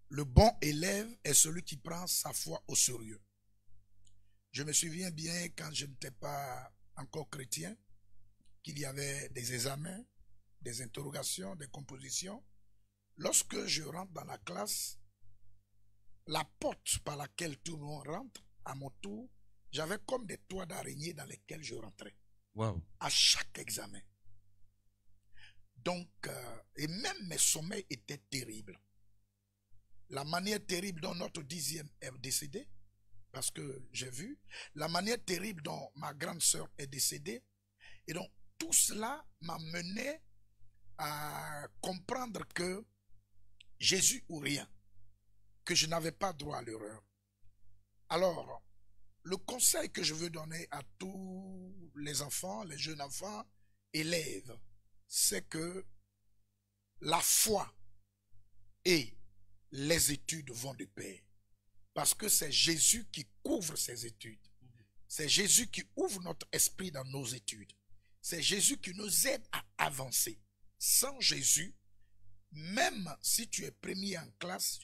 C: Le bon élève est celui qui prend sa foi au sérieux. Je me souviens bien quand je n'étais pas encore chrétien, qu'il y avait des examens, des interrogations, des compositions. Lorsque je rentre dans la classe, la porte par laquelle tout le monde rentre, à mon tour, j'avais comme des toits d'araignée dans lesquels je rentrais.
A: Wow.
C: À chaque examen. Donc, et même mes sommeils étaient terribles. La manière terrible dont notre 10e est décédé, parce que j'ai vu, la manière terrible dont ma grande sœur est décédée, et donc tout cela m'a mené à comprendre que Jésus ou rien, que je n'avais pas droit à l'erreur. Alors, le conseil que je veux donner à tous les enfants, les jeunes enfants, élèves, c'est que la foi et les études vont de pair. Parce que c'est Jésus qui couvre ces études. C'est Jésus qui ouvre notre esprit dans nos études. C'est Jésus qui nous aide à avancer. Sans Jésus, même si tu es premier en classe,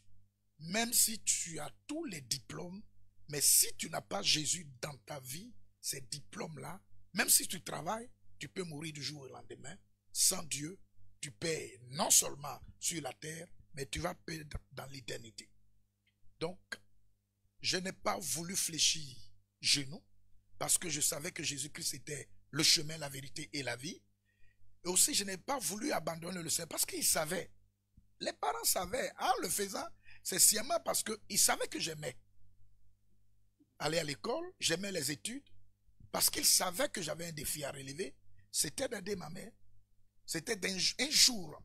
C: même si tu as tous les diplômes, mais si tu n'as pas Jésus dans ta vie, ces diplômes-là, même si tu travailles, tu peux mourir du jour au lendemain. Sans Dieu, tu perds non seulement sur la terre, mais tu vas perdre dans l'éternité. Donc, je n'ai pas voulu fléchir genou, parce que je savais que Jésus-Christ était le chemin, la vérité et la vie. Et aussi, je n'ai pas voulu abandonner le Seigneur, parce qu'ils savaient. Les parents savaient, en le faisant, c'est sciemment parce qu'ils savaient que j'aimais aller à l'école, j'aimais les études, parce qu'ils savaient que j'avais un défi à relever. C'était d'aider ma mère. C'était un jour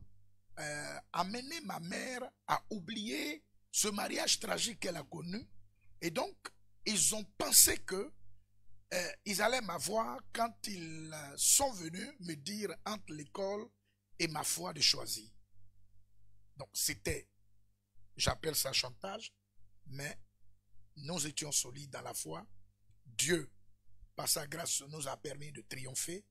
C: amener ma mère à oublier ce mariage tragique qu'elle a connu. Et donc, ils ont pensé que ils allaient m'avoir quand ils sont venus me dire entre l'école et ma foi de choisir. Donc, c'était, j'appelle ça chantage, mais nous étions solides dans la foi. Dieu, par sa grâce, nous a permis de triompher.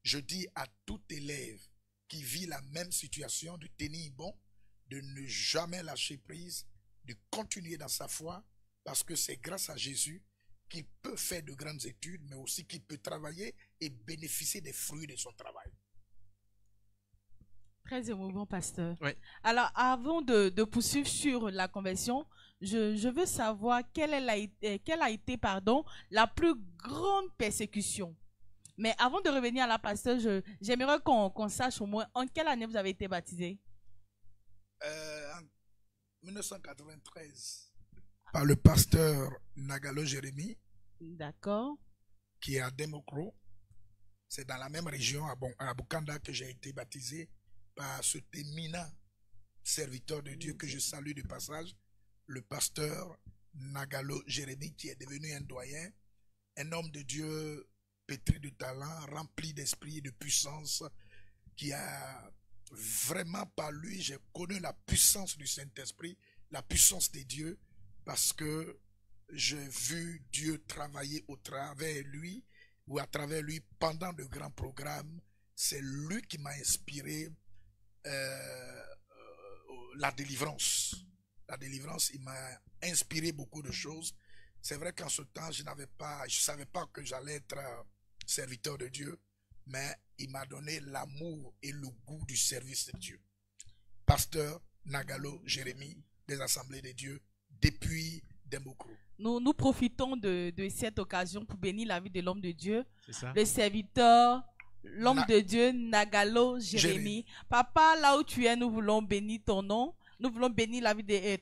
C: Je dis à tout élève qui vit la même situation de tenir bon, de ne jamais lâcher prise, de continuer dans sa foi, parce que c'est grâce à Jésus qu'il peut faire de grandes études, mais aussi qu'il peut travailler et bénéficier des fruits de son travail.
B: Très émouvant, pasteur.
A: Oui.
B: Alors, avant de poursuivre sur la conversion, je veux savoir quelle a été la plus grande persécution. Mais avant de revenir à la pasteur, j'aimerais qu'on sache au moins en quelle année vous avez été baptisé.
C: En 1993, par le pasteur Nagalo Jérémie.
B: D'accord.
C: Qui est à Demokro. C'est dans la même région, à Bukanda, que j'ai été baptisé par cet éminent serviteur de Dieu que je salue de passage, le pasteur Nagalo Jérémie, qui est devenu un doyen, un homme de Dieu pétri de talent, rempli d'esprit et de puissance, qui a vraiment, par lui, j'ai connu la puissance du Saint-Esprit, la puissance des dieux, parce que j'ai vu Dieu travailler au travers lui, ou à travers lui pendant de grands programmes. C'est lui qui m'a inspiré la délivrance. La délivrance, il m'a inspiré beaucoup de choses. C'est vrai qu'en ce temps, je savais pas que j'allais être serviteur de Dieu, mais il m'a donné l'amour et le goût du service de Dieu. Pasteur Nagalo Jérémie, des Assemblées de Dieu, depuis Demokro.
B: Nous profitons de cette occasion pour bénir la vie de l'homme de Dieu,
A: ça.
B: Le serviteur, l'homme de Dieu, Nagalo Jérémie. Papa, là où tu es, nous voulons bénir ton nom. Nous voulons bénir la vie de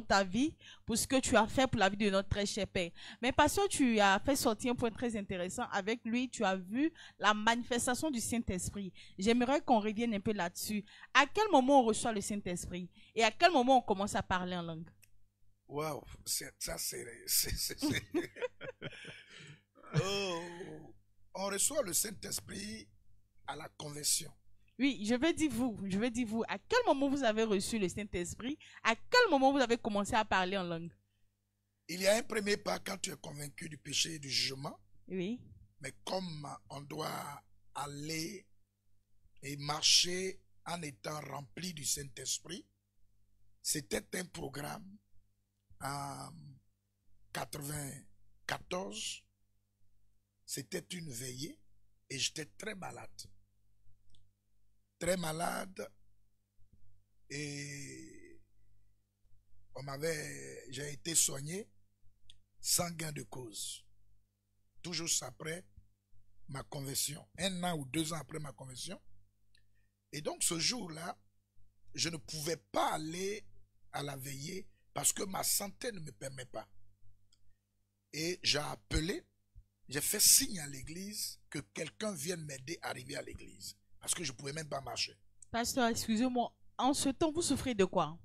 B: ta vie pour ce que tu as fait pour la vie de notre très cher Père. Mais pasteur, tu as fait sortir un point très intéressant. Avec lui, tu as vu la manifestation du Saint-Esprit. J'aimerais qu'on revienne un peu là-dessus. À quel moment on reçoit le Saint-Esprit et à quel moment on commence à parler en langue?
C: Waouh, ça c'est... Oh, on reçoit le Saint-Esprit à la conversion.
B: Oui, je veux dire vous, à quel moment vous avez reçu le Saint-Esprit? À quel moment vous avez commencé à parler en langue?
C: Il y a un premier pas quand tu es convaincu du péché et du jugement.
B: Oui.
C: Mais comme on doit aller et marcher en étant rempli du Saint-Esprit, c'était un programme en 94. C'était une veillée et j'étais très malade. Très malade et j'ai été soigné sans gain de cause. Toujours après ma conversion, 1 an ou 2 ans après ma conversion. Et donc ce jour-là, je ne pouvais pas aller à la veillée parce que ma santé ne me permet pas. Et j'ai appelé, j'ai fait signe à l'église que quelqu'un vienne m'aider à arriver à l'église. Parce que je ne pouvais même pas marcher.
B: Pasteur, excusez-moi, en ce temps, vous souffrez de quoi?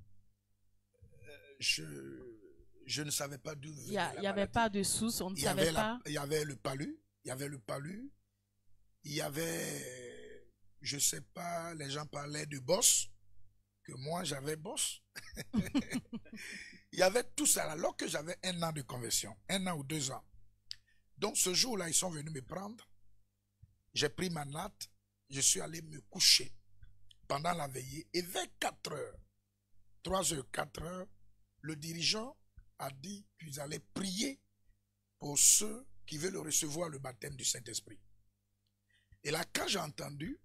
C: Je ne savais pas d'où venait la maladie.
B: Il n'y avait pas de source, on ne savait pas.
C: Il y avait le palu, il y avait, je ne sais pas, les gens parlaient de bosse, que moi j'avais bosse. Il y avait tout ça alors que j'avais 1 an de conversion, 1 an ou 2 ans. Donc ce jour-là, ils sont venus me prendre, j'ai pris ma natte, je suis allé me coucher pendant la veillée et vers 4 heures, 3 heures, 4 heures, le dirigeant a dit qu'ils allaient prier pour ceux qui veulent recevoir le baptême du Saint-Esprit. Et là, quand j'ai entendu,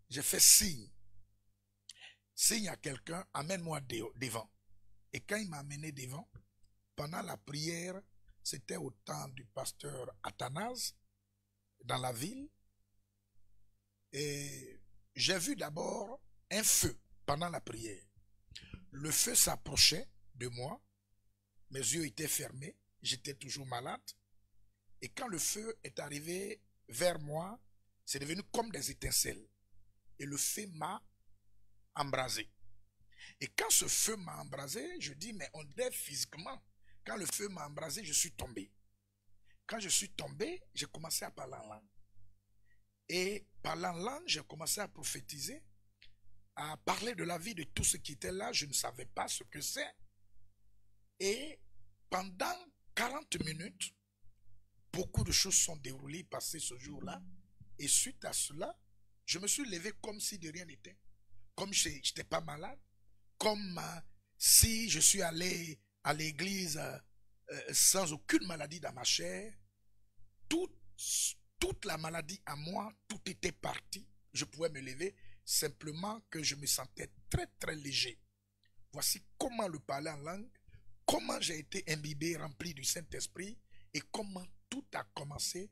C: j'ai fait signe à quelqu'un, amène-moi devant. Et quand il m'a amené devant, pendant la prière, c'était au temps du pasteur Athanase, dans la ville, et j'ai vu d'abord un feu pendant la prière. Le feu s'approchait de moi, mes yeux étaient fermés, j'étais toujours malade. Et quand le feu est arrivé vers moi, c'est devenu comme des étincelles. Et le feu m'a embrasé. Et quand ce feu m'a embrasé, je dis, mais on dirait physiquement, quand le feu m'a embrasé, je suis tombé. Quand je suis tombé, j'ai commencé à parler en langue. Et parlant en langue, j'ai commencé à prophétiser, à parler de la vie de tous ceux qui étaient là. Je ne savais pas ce que c'est. Et pendant 40 minutes, beaucoup de choses sont déroulées, passées ce jour-là. Et suite à cela, je me suis levé comme si de rien n'était. Comme je n'étais pas malade. Comme si je suis allé à l'église sans aucune maladie dans ma chair. Toute la maladie à moi, tout était parti. Je pouvais me lever, simplement que je me sentais très très léger. Voici comment le parler en langue, comment j'ai été imbibé, rempli du Saint-Esprit et comment tout a commencé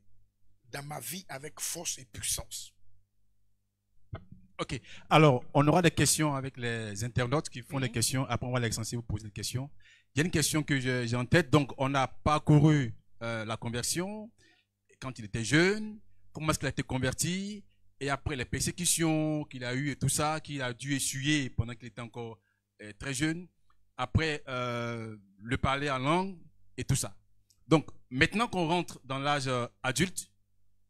C: dans ma vie avec force et puissance.
A: Ok, alors on aura des questions avec les internautes qui font des questions. Après, on va les censés vous poser des questions. Il y a une question que j'ai en tête. Donc, on a parcouru la conversion quand il était jeune. Comment est-ce qu'il a été converti? Et après les persécutions qu'il a eues et tout ça, qu'il a dû essuyer pendant qu'il était encore très jeune. Après, le parler en langue et tout ça. Donc, maintenant qu'on rentre dans l'âge adulte,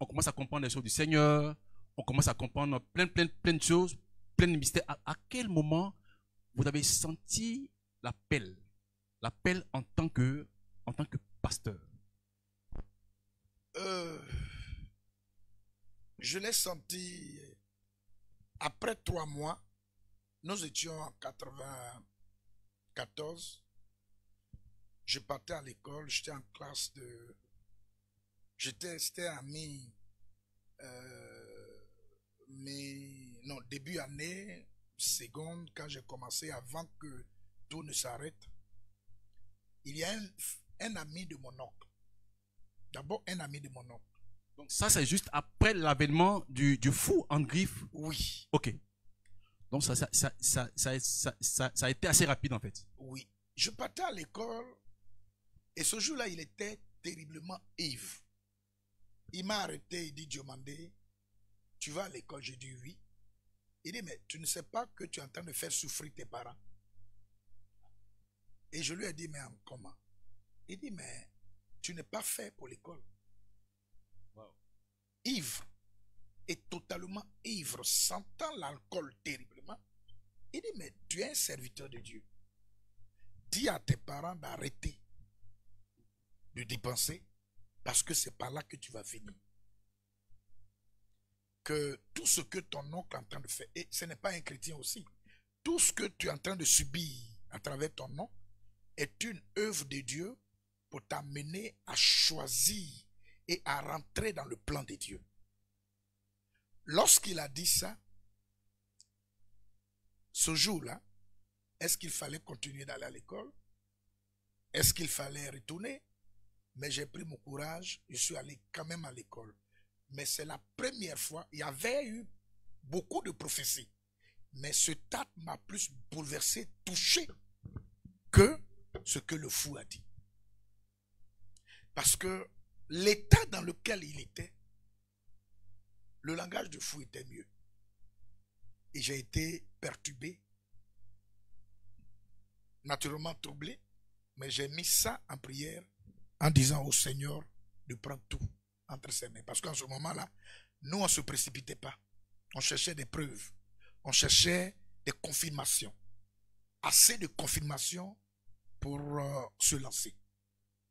A: on commence à comprendre les choses du Seigneur. On commence à comprendre plein de choses, plein de mystères. À quel moment vous avez senti l'appel en tant que pasteur?
C: Je l'ai senti après 3 mois. Nous étions en 94. Je partais à l'école, j'étais en classe de... C'était à début année, seconde, quand j'ai commencé, avant que tout ne s'arrête. Il y a un ami de mon oncle. D'abord, un ami de mon oncle.
A: Donc ça, c'est juste après l'avènement du fou en griffe?
C: Oui.
A: Ok. Donc ça a été assez rapide en fait.
C: Oui. Je partais à l'école et ce jour-là, il était terriblement ivre. Il m'a arrêté, il dit, Diomandé, tu vas à l'école? J'ai dit oui. Il dit, mais tu ne sais pas que tu es en train de faire souffrir tes parents? Et je lui ai dit, mais comment? Il dit, mais tu n'es pas fait pour l'école. Wow. Ivre, et totalement ivre, sentant l'alcool terriblement. Il dit, mais tu es un serviteur de Dieu. Dis à tes parents d'arrêter de dépenser parce que c'est par là que tu vas finir. Que tout ce que ton oncle est en train de faire, et ce n'est pas un chrétien aussi, tout ce que tu es en train de subir à travers ton oncle est une œuvre de Dieu pour t'amener à choisir et à rentrer dans le plan de Dieu. Lorsqu'il a dit ça, ce jour-là, est-ce qu'il fallait continuer d'aller à l'école? Est-ce qu'il fallait retourner? Mais j'ai pris mon courage, je suis allé quand même à l'école. Mais c'est la première fois, il y avait eu beaucoup de prophéties. Mais ce acte m'a plus bouleversé, touché, que ce que le fou a dit. Parce que l'état dans lequel il était, le langage du fou était mieux. Et j'ai été perturbé, naturellement troublé, mais j'ai mis ça en prière en disant au Seigneur de prendre tout entre ses mains. Parce qu'en ce moment-là, nous, on ne se précipitait pas. On cherchait des preuves. On cherchait des confirmations. Assez de confirmations pour se lancer.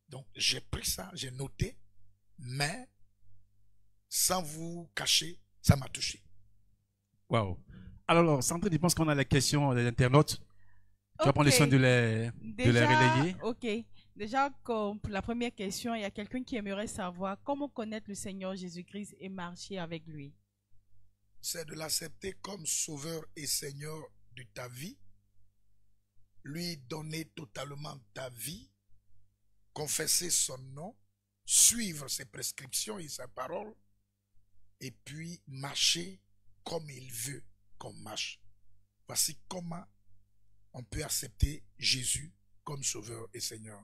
C: Donc, j'ai pris ça, j'ai noté, mais sans vous cacher, ça m'a touché.
A: Waouh. Alors, Sandrine, je pense qu'on a les questions des internautes. Tu vas prendre le soin de les relayer.
B: Ok. Déjà, pour la première question, il y a quelqu'un qui aimerait savoir comment connaître le Seigneur Jésus-Christ et marcher avec lui.
C: C'est de l'accepter comme sauveur et Seigneur de ta vie, lui donner totalement ta vie, confesser son nom, suivre ses prescriptions et sa parole, et puis marcher comme il veut qu'on marche. Voici comment on peut accepter Jésus comme sauveur et Seigneur.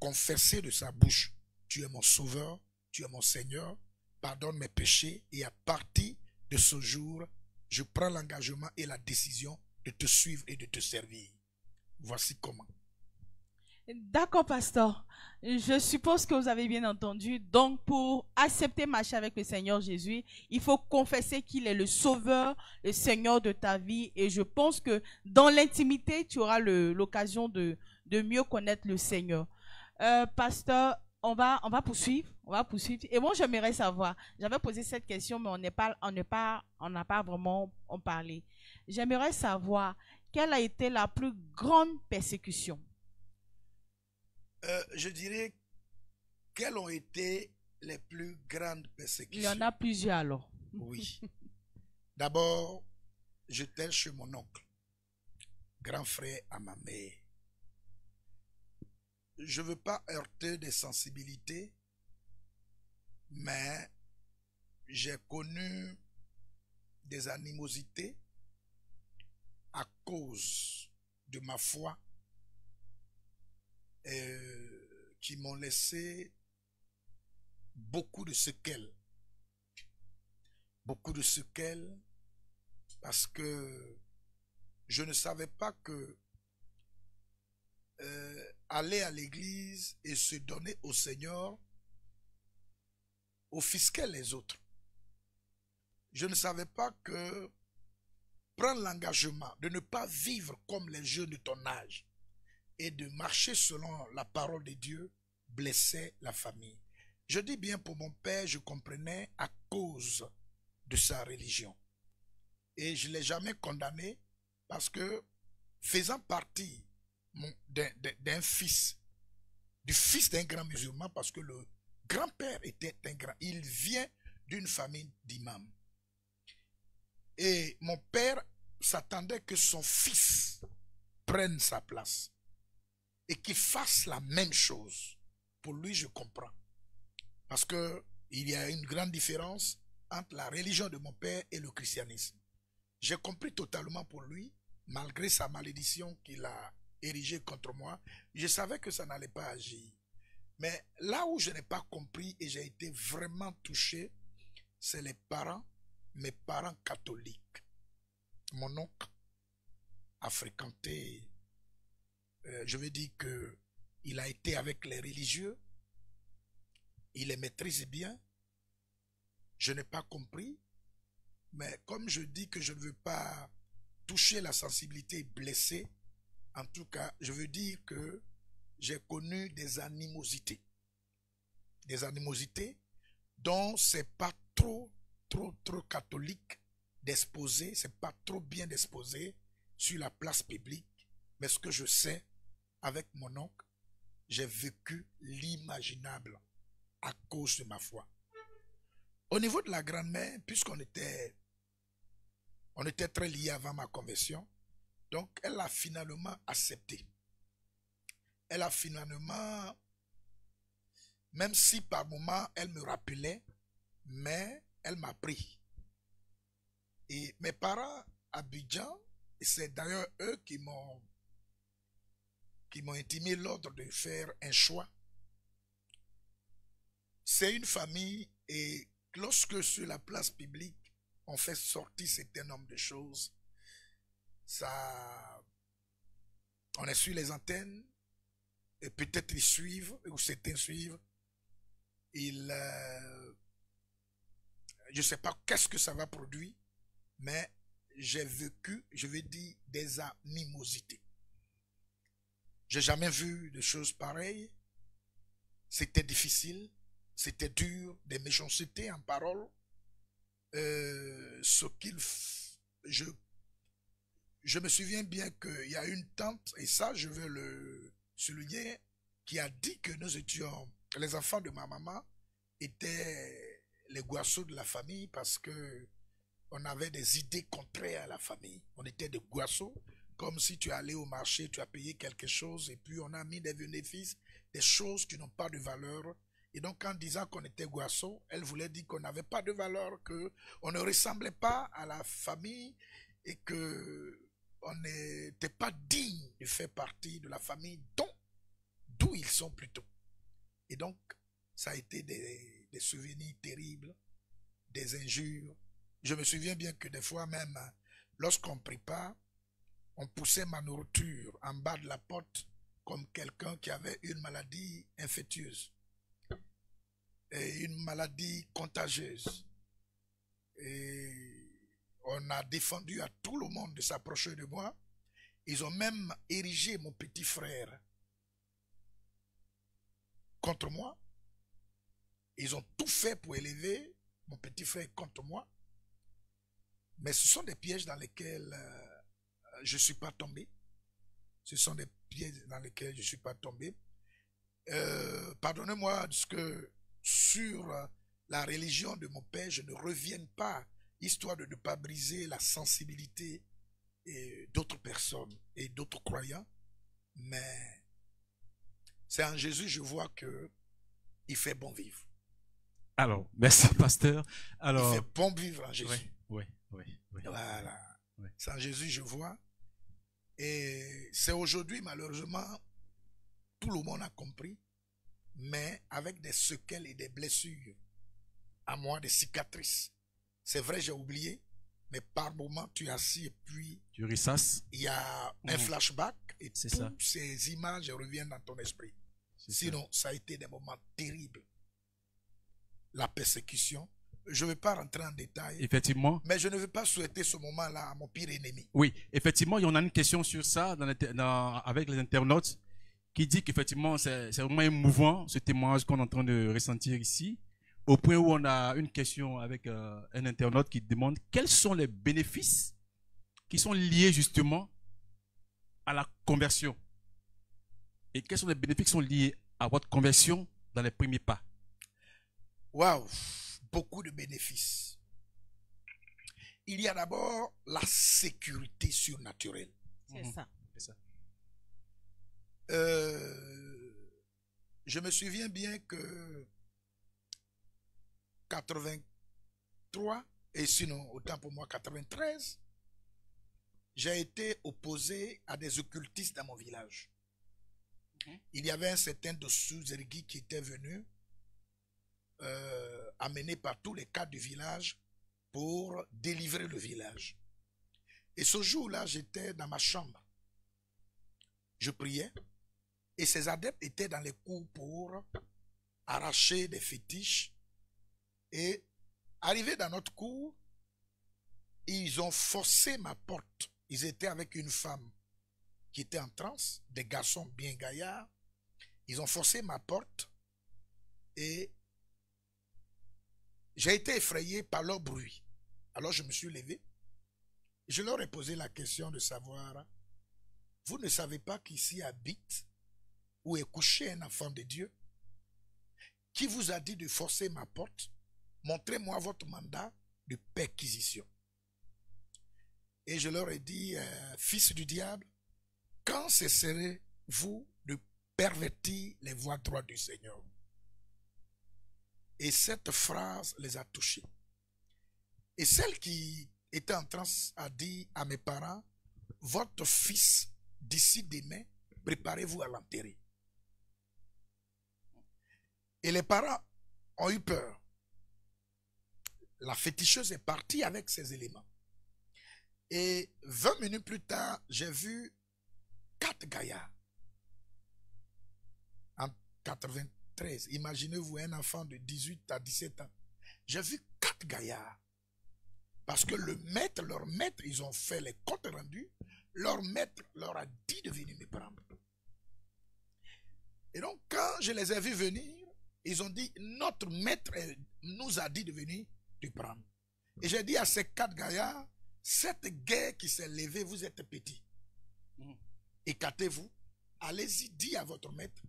C: Confesser de sa bouche, tu es mon sauveur, tu es mon Seigneur, pardonne mes péchés, et à partir de ce jour, je prends l'engagement et la décision de te suivre et de te servir. Voici comment.
B: D'accord, pasteur. Je suppose que vous avez bien entendu. Donc, pour accepter marcher avec le Seigneur Jésus, il faut confesser qu'il est le sauveur, le Seigneur de ta vie. Et je pense que dans l'intimité, tu auras l'occasion de mieux connaître le Seigneur. Pasteur, on va poursuivre. Et moi, j'aimerais savoir. J'avais posé cette question, mais on n'a pas vraiment en parlé. J'aimerais savoir quelle a été la plus grande persécution.
C: Je dirais, quelles ont été les plus grandes persécutions?
B: Il y en a plusieurs alors.
C: Oui. D'abord, j'étais chez mon oncle, grand frère à ma mère. Je ne veux pas heurter des sensibilités, mais j'ai connu des animosités à cause de ma foi qui m'ont laissé beaucoup de séquelles. Beaucoup de séquelles parce que je ne savais pas que aller à l'église et se donner au Seigneur offusquait les autres. Je ne savais pas que prendre l'engagement de ne pas vivre comme les jeunes de ton âge et de marcher selon la parole de Dieu blessait la famille. Je dis bien pour mon père, je comprenais à cause de sa religion. Et je ne l'ai jamais condamné parce que faisant partie d'un fils, du fils d'un grand musulman, parce que le grand-père était un grand, il vient d'une famille d'imams. Et mon père s'attendait que son fils prenne sa place et qu'il fasse la même chose. Pour lui, je comprends. Parce que il y a une grande différence entre la religion de mon père et le christianisme. J'ai compris totalement pour lui, malgré sa malédiction qu'il a érigée contre moi, je savais que ça n'allait pas agir. Mais là où je n'ai pas compris et j'ai été vraiment touché, c'est les parents, mes parents catholiques. Mon oncle a fréquenté, je veux dire que il a été avec les religieux, il les maîtrise bien. Je n'ai pas compris, mais comme je dis que je ne veux pas toucher la sensibilité et blesser, en tout cas, je veux dire que j'ai connu des animosités. Des animosités dont c'est pas trop catholique d'exposer, c'est pas trop bien d'exposer sur la place publique. Mais ce que je sais, avec mon oncle, j'ai vécu l'imaginable à cause de ma foi. Au niveau de la grand-mère, puisqu'on était très liés avant ma conversion, donc elle a finalement accepté. Elle a finalement, même si par moments elle me rappelait, mais elle m'a pris. Et mes parents à Abidjan, c'est d'ailleurs eux qui m'ont intimé l'ordre de faire un choix. C'est une famille et lorsque sur la place publique, on fait sortir certains nombre de choses, ça, on est sur les antennes, et peut-être ils suivent, ou certains suivent, je ne sais pas qu'est-ce que ça va produire, mais j'ai vécu, je vais dire, des animosités. J'ai jamais vu de choses pareilles. C'était difficile, c'était dur, des méchancetés en parole. Je me souviens bien qu'il y a une tante, et ça je veux le souligner, qui a dit que nous étions, les enfants de ma maman étaient les goisseaux de la famille parce que on avait des idées contraires à la famille. On était des goisseaux, comme si tu allais au marché, tu as payé quelque chose et puis on a mis des bénéfices, des choses qui n'ont pas de valeur. Et donc en disant qu'on était goisseaux, elle voulait dire qu'on n'avait pas de valeur, qu'on ne ressemblait pas à la famille et qu'on n'était pas digne de faire partie de la famille d'où ils sont plutôt. Et donc ça a été des souvenirs terribles, des injures. Je me souviens bien que des fois même, lorsqu'on prépare, on poussait ma nourriture en bas de la porte comme quelqu'un qui avait une maladie infectieuse et une maladie contagieuse. Et on a défendu à tout le monde de s'approcher de moi. Ils ont même érigé mon petit frère contre moi. Ils ont tout fait pour élever mon petit frère contre moi. Mais ce sont des pièges dans lesquels je ne suis pas tombé. Ce sont des pièges dans lesquels je ne suis pas tombé. pardonnez-moi que sur la religion de mon père, je ne revienne pas, histoire de ne pas briser la sensibilité d'autres personnes et d'autres croyants. Mais c'est en Jésus, je vois que il fait bon vivre.
A: Alors, merci, pasteur. Alors,
C: il fait bon vivre en Jésus.
A: Oui.
C: Voilà.
A: Oui.
C: C'est en Jésus, je vois. Et c'est aujourd'hui, malheureusement, tout le monde a compris, mais avec des séquelles et des blessures, à moi, des cicatrices. C'est vrai, j'ai oublié, mais par moment, tu es assis et puis
A: tu ressasses.
C: Il y a un flashback et toutes
A: ça.
C: ces images reviennent dans ton esprit. Sinon, ça a été des moments terribles. La persécution. Je ne vais pas rentrer en détail.
A: Effectivement.
C: Mais je ne veux pas souhaiter ce moment-là à mon pire ennemi.
A: Oui, effectivement, il y en a une question sur ça avec les internautes qui dit qu'effectivement, c'est vraiment émouvant ce témoignage qu'on est en train de ressentir ici. Au point où on a une question avec un internaute qui demande quels sont les bénéfices qui sont liés justement à la conversion. Et quels sont les bénéfices qui sont liés à votre conversion dans les premiers pas?
C: Waouh, beaucoup de bénéfices. Il y a d'abord la sécurité surnaturelle.
B: C'est ça.
A: C'est ça.
C: Je me souviens bien que 83, et sinon autant pour moi 93, j'ai été opposé à des occultistes dans mon village. Il y avait un certain Dossou Zergui qui était venu, amené par tous les cadres du village pour délivrer le village. Et ce jour-là, j'étais dans ma chambre. Je priais et ces adeptes étaient dans les cours pour arracher des fétiches. Et arrivés dans notre cour, ils ont forcé ma porte. Ils étaient avec une femme qui était en transe, des garçons bien gaillards. Ils ont forcé ma porte et j'ai été effrayé par leur bruit. Alors je me suis levé. Je leur ai posé la question de savoir, vous ne savez pas qu'ici habite ou est couché un enfant de Dieu? Qui vous a dit de forcer ma porte? Montrez-moi votre mandat de perquisition. Et je leur ai dit, fils du diable, quand cesserez-vous de pervertir les voies droites du Seigneur? Et cette phrase les a touchés. Et celle qui était en transe a dit à mes parents, votre fils, d'ici demain, préparez-vous à l'enterrer. Et les parents ont eu peur. La féticheuse est partie avec ses éléments. Et 20 minutes plus tard, j'ai vu 4 gaillards. En 93, imaginez-vous un enfant de 18 à 17 ans. J'ai vu 4 gaillards. Parce que leur maître, ils ont fait les comptes rendus. Leur maître leur a dit de venir me prendre. Et donc, quand je les ai vus venir, ils ont dit, notre maître nous a dit de venir te prendre. Et j'ai dit à ces 4 gaillards, cette guerre qui s'est levée, vous êtes petits. Écartez-vous, allez-y, dites à votre maître,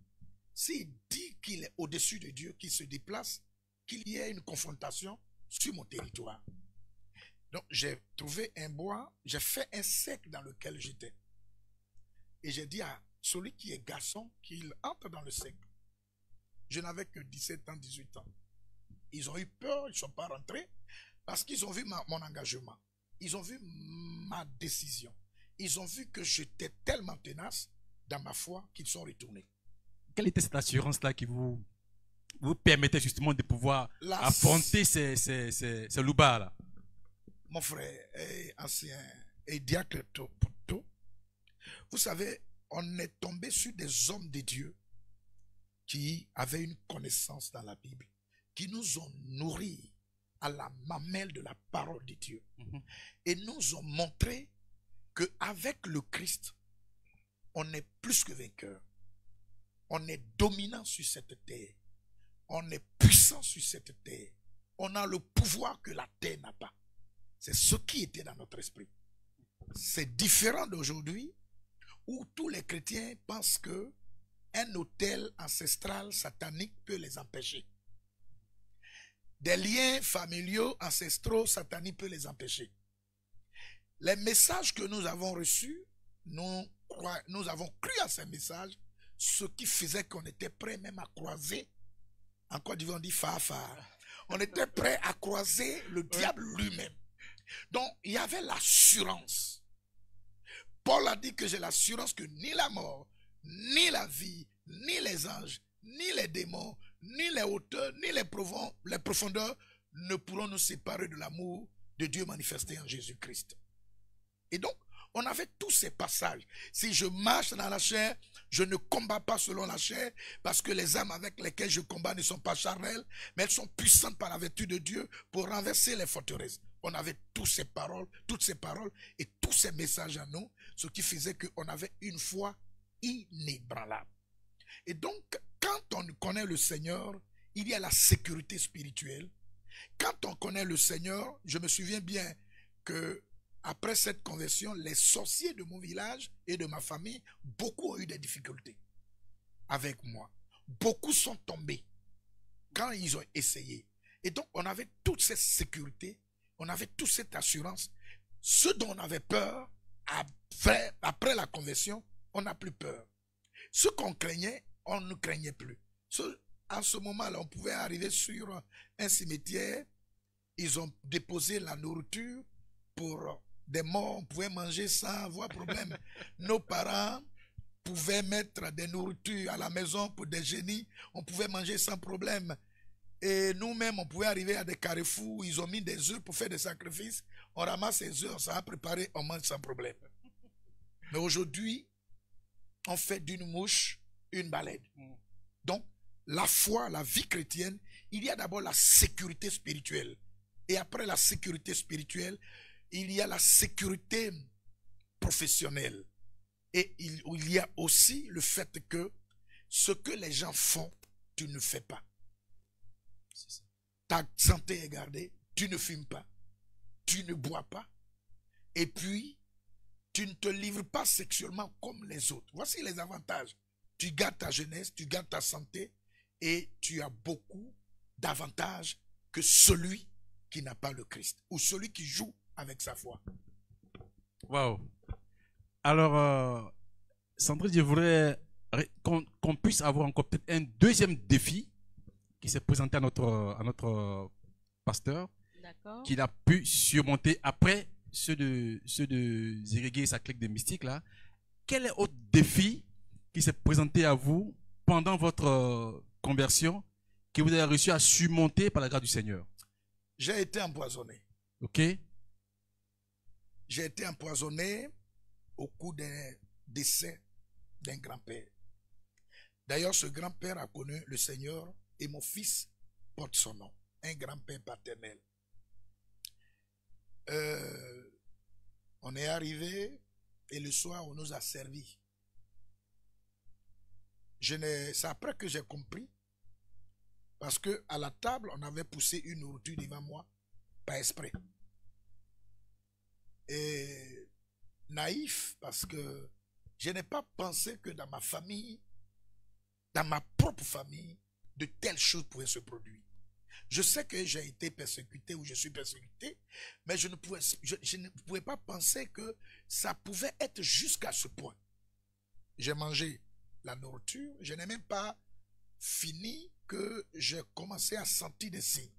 C: s'il dit qu'il est au-dessus de Dieu, qu'il se déplace, qu'il y ait une confrontation sur mon territoire. Donc j'ai trouvé un bois, j'ai fait un cercle dans lequel j'étais. Et j'ai dit à celui qui est garçon qu'il entre dans le cercle. Je n'avais que 17 ans, 18 ans. Ils ont eu peur, ils ne sont pas rentrés parce qu'ils ont vu mon engagement. Ils ont vu ma décision. Ils ont vu que j'étais tellement tenace dans ma foi qu'ils sont retournés.
A: Quelle était cette assurance-là qui vous permettait justement de pouvoir affronter ces loupards-là?
C: Mon frère est ancien et diacre Toto. Vous savez, on est tombé sur des hommes de Dieu qui avaient une connaissance dans la Bible, qui nous ont nourris à la mamelle de la parole de Dieu et nous ont montré qu'avec le Christ, on est plus que vainqueur. On est dominant sur cette terre. On est puissant sur cette terre. On a le pouvoir que la terre n'a pas. C'est ce qui était dans notre esprit. C'est différent d'aujourd'hui où tous les chrétiens pensent que un autel ancestral satanique peut les empêcher. Des liens familiaux ancestraux sataniques peuvent les empêcher. Les messages que nous avons reçus, nous avons cru à ces messages, ce qui faisait qu'on était prêt même à croiser. En Côte d'Ivoire, on dit fa. On était prêt à croiser le diable lui-même. Donc, il y avait l'assurance. Paul a dit que j'ai l'assurance que ni la mort, ni la vie, ni les anges, ni les démons, ni les hauteurs, ni les profondeurs ne pourront nous séparer de l'amour de Dieu manifesté en Jésus-Christ. Et donc, on avait tous ces passages. Si je marche dans la chair, je ne combats pas selon la chair, parce que les armes avec lesquelles je combats ne sont pas charnelles, mais elles sont puissantes par la vertu de Dieu pour renverser les forteresses. On avait toutes ces paroles et tous ces messages à nous, ce qui faisait qu'on avait une foi inébranlable. Et donc, quand on connaît le Seigneur, il y a la sécurité spirituelle. Quand on connaît le Seigneur, je me souviens bien que après cette conversion, les sorciers de mon village et de ma famille, beaucoup ont eu des difficultés avec moi. Beaucoup sont tombés quand ils ont essayé. Et donc, on avait toute cette sécurité, on avait toute cette assurance. Ce dont on avait peur, après la conversion, on n'a plus peur. Ce qu'on craignait, on ne craignait plus. En ce moment-là, on pouvait arriver sur un cimetière, ils ont déposé la nourriture pour des morts, on pouvait manger sans avoir problème. Nos parents pouvaient mettre des nourritures à la maison pour des génies, on pouvait manger sans problème. Et nous-mêmes, on pouvait arriver à des carrefours, ils ont mis des œufs pour faire des sacrifices, on ramasse les œufs, on s'en a préparé, on mange sans problème. Mais aujourd'hui, on fait d'une mouche une baleine. Donc, la foi, la vie chrétienne, il y a d'abord la sécurité spirituelle. Et après la sécurité spirituelle, il y a la sécurité professionnelle. Et il y a aussi le fait que ce que les gens font, tu ne fais pas. Ta santé est gardée, tu ne fumes pas, tu ne bois pas. Et puis, tu ne te livres pas sexuellement comme les autres. Voici les avantages. Tu gardes ta jeunesse, tu gardes ta santé et tu as beaucoup d'avantages que celui qui n'a pas le Christ ou celui qui joue avec sa foi.
A: Waouh. Alors, Sandrine, je voudrais qu'on puisse avoir encore peut-être un deuxième défi qui s'est présenté à notre pasteur, qu'il a pu surmonter après ceux de Zérigué et sa clique de mystiques là. Quel est autre défi qui s'est présenté à vous pendant votre conversion que vous avez réussi à surmonter par la grâce du Seigneur?
C: J'ai été empoisonné.
A: Ok.
C: J'ai été empoisonné au cours d'un décès d'un grand-père. D'ailleurs, ce grand-père a connu le Seigneur et mon fils porte son nom, un grand-père paternel. On est arrivé et le soir, on nous a servi. C'est après que j'ai compris, parce que à la table, on avait poussé une nourriture devant moi, pas exprès. Et naïf, parce que je n'ai pas pensé que dans ma famille, dans ma propre famille, de telles choses pouvaient se produire. Je sais que j'ai été persécuté ou je suis persécuté, mais je ne pouvais pas penser que ça pouvait être jusqu'à ce point. J'ai mangé la nourriture, je n'ai même pas fini que j'ai commencé à sentir des signes.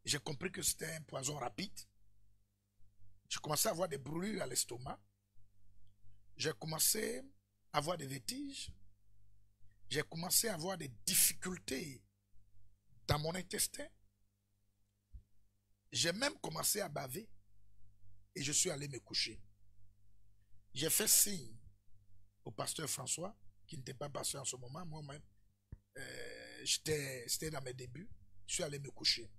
C: J'ai compris que c'était un poison rapide. J'ai commencé à avoir des brûlures à l'estomac. J'ai commencé à avoir des vertiges. J'ai commencé à avoir des difficultés dans mon intestin. J'ai même commencé à baver et je suis allé me coucher. J'ai fait signe au pasteur François, qui n'était pas pasteur en ce moment, moi-même. C'était dans mes débuts. Je suis allé me coucher.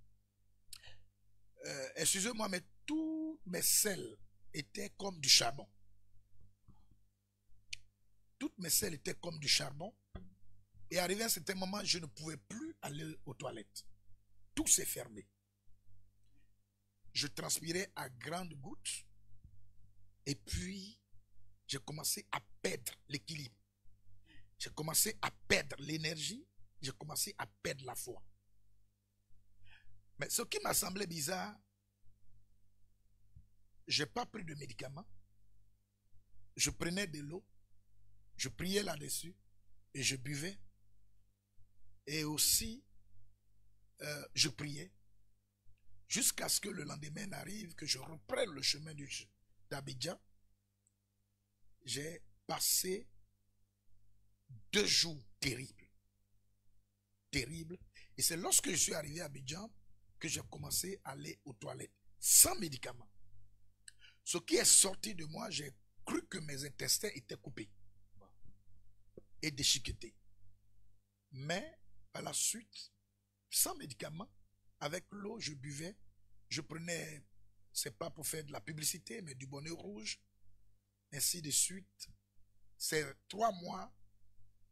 C: Excusez-moi, mais tous mes selles étaient comme du charbon. Toutes mes selles étaient comme du charbon. Et arrivé à un certain moment, je ne pouvais plus aller aux toilettes. Tout s'est fermé. Je transpirais à grandes gouttes. Et puis, j'ai commencé à perdre l'équilibre. j'ai commencé à perdre l'énergie, j'ai commencé à perdre la foi. Mais ce qui m'a semblé bizarre, je n'ai pas pris de médicaments, je prenais de l'eau, je priais là-dessus et je buvais. Et aussi, je priais jusqu'à ce que le lendemain arrive, que je reprenne le chemin d'Abidjan. J'ai passé 2 jours terribles. Terribles. Et c'est lorsque je suis arrivé à Abidjan que j'ai commencé à aller aux toilettes sans médicaments. Ce qui est sorti de moi, j'ai cru que mes intestins étaient coupés et déchiquetés. Mais à la suite, sans médicaments, avec l'eau, je buvais, je prenais, c'est pas pour faire de la publicité, mais du bonnet rouge, ainsi de suite. C'est 3 mois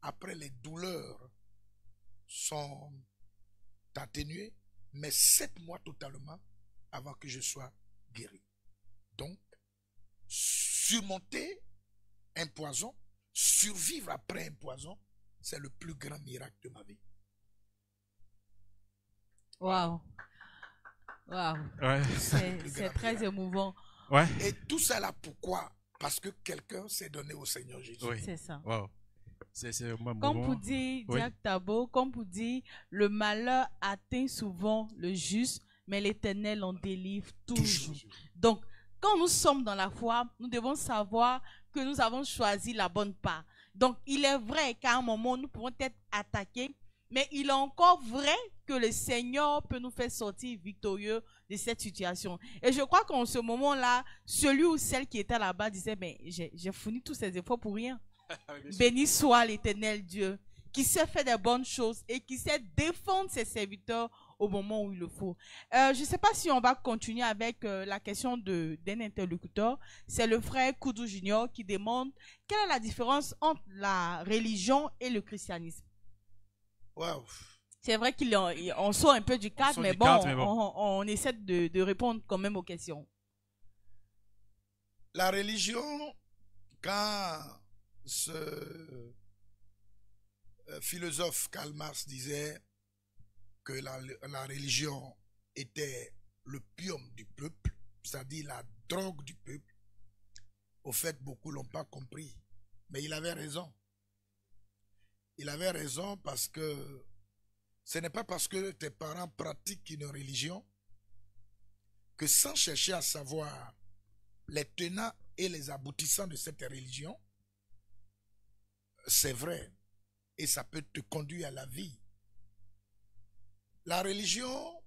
C: après, les douleurs sont atténuées, mais 7 mois totalement avant que je sois guéri. Donc, surmonter un poison, survivre après un poison, c'est le plus grand miracle de ma vie.
B: Waouh. Waouh.
A: Ouais.
B: C'est très émouvant.
A: Ouais.
C: Et tout ça là, pourquoi? Parce que quelqu'un s'est donné au Seigneur Jésus.
A: Oui.
B: C'est ça.
A: Wow.
B: Comme pour dire,
A: oui.
B: Jacques Tabo, comme pour dire, le malheur atteint souvent le juste, mais l'Éternel en délivre toujours. Donc, quand nous sommes dans la foi, nous devons savoir que nous avons choisi la bonne part. Donc, il est vrai qu'à un moment, nous pouvons être attaqués, mais il est encore vrai que le Seigneur peut nous faire sortir victorieux de cette situation. Et je crois qu'en ce moment-là, celui ou celle qui était là-bas disait, mais j'ai fourni tous ces efforts pour rien. Béni soit l'Éternel Dieu, qui sait faire des bonnes choses et qui sait défendre ses serviteurs au moment où il le faut. Je ne sais pas si on va continuer avec la question d'un interlocuteur. C'est le frère Koudou Junior qui demande quelle est la différence entre la religion et le christianisme.
C: Wow.
B: C'est vrai qu'on sort un peu du cadre, mais bon, on essaie de répondre quand même aux questions.
C: La religion, quand ce philosophe Karl Marx disait que la religion était le pium du peuple, c'est-à-dire la drogue du peuple, au fait, beaucoup ne l'ont pas compris. Mais il avait raison. Il avait raison parce que ce n'est pas parce que tes parents pratiquent une religion que sans chercher à savoir les tenants et les aboutissants de cette religion, c'est vrai et ça peut te conduire à la vie. La religion,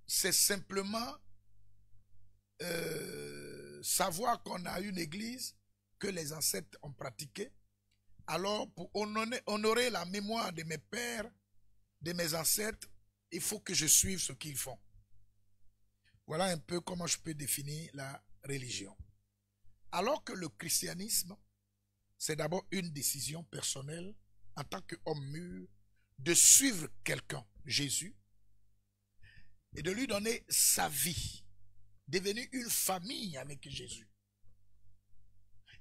C: c'est simplement savoir qu'on a une église que les ancêtres ont pratiquée. Alors, pour honorer la mémoire de mes pères, de mes ancêtres, il faut que je suive ce qu'ils font. Voilà un peu comment je peux définir la religion. Alors que le christianisme, c'est d'abord une décision personnelle en tant qu'homme mûr de suivre quelqu'un, Jésus, et de lui donner sa vie, devenir une famille avec Jésus.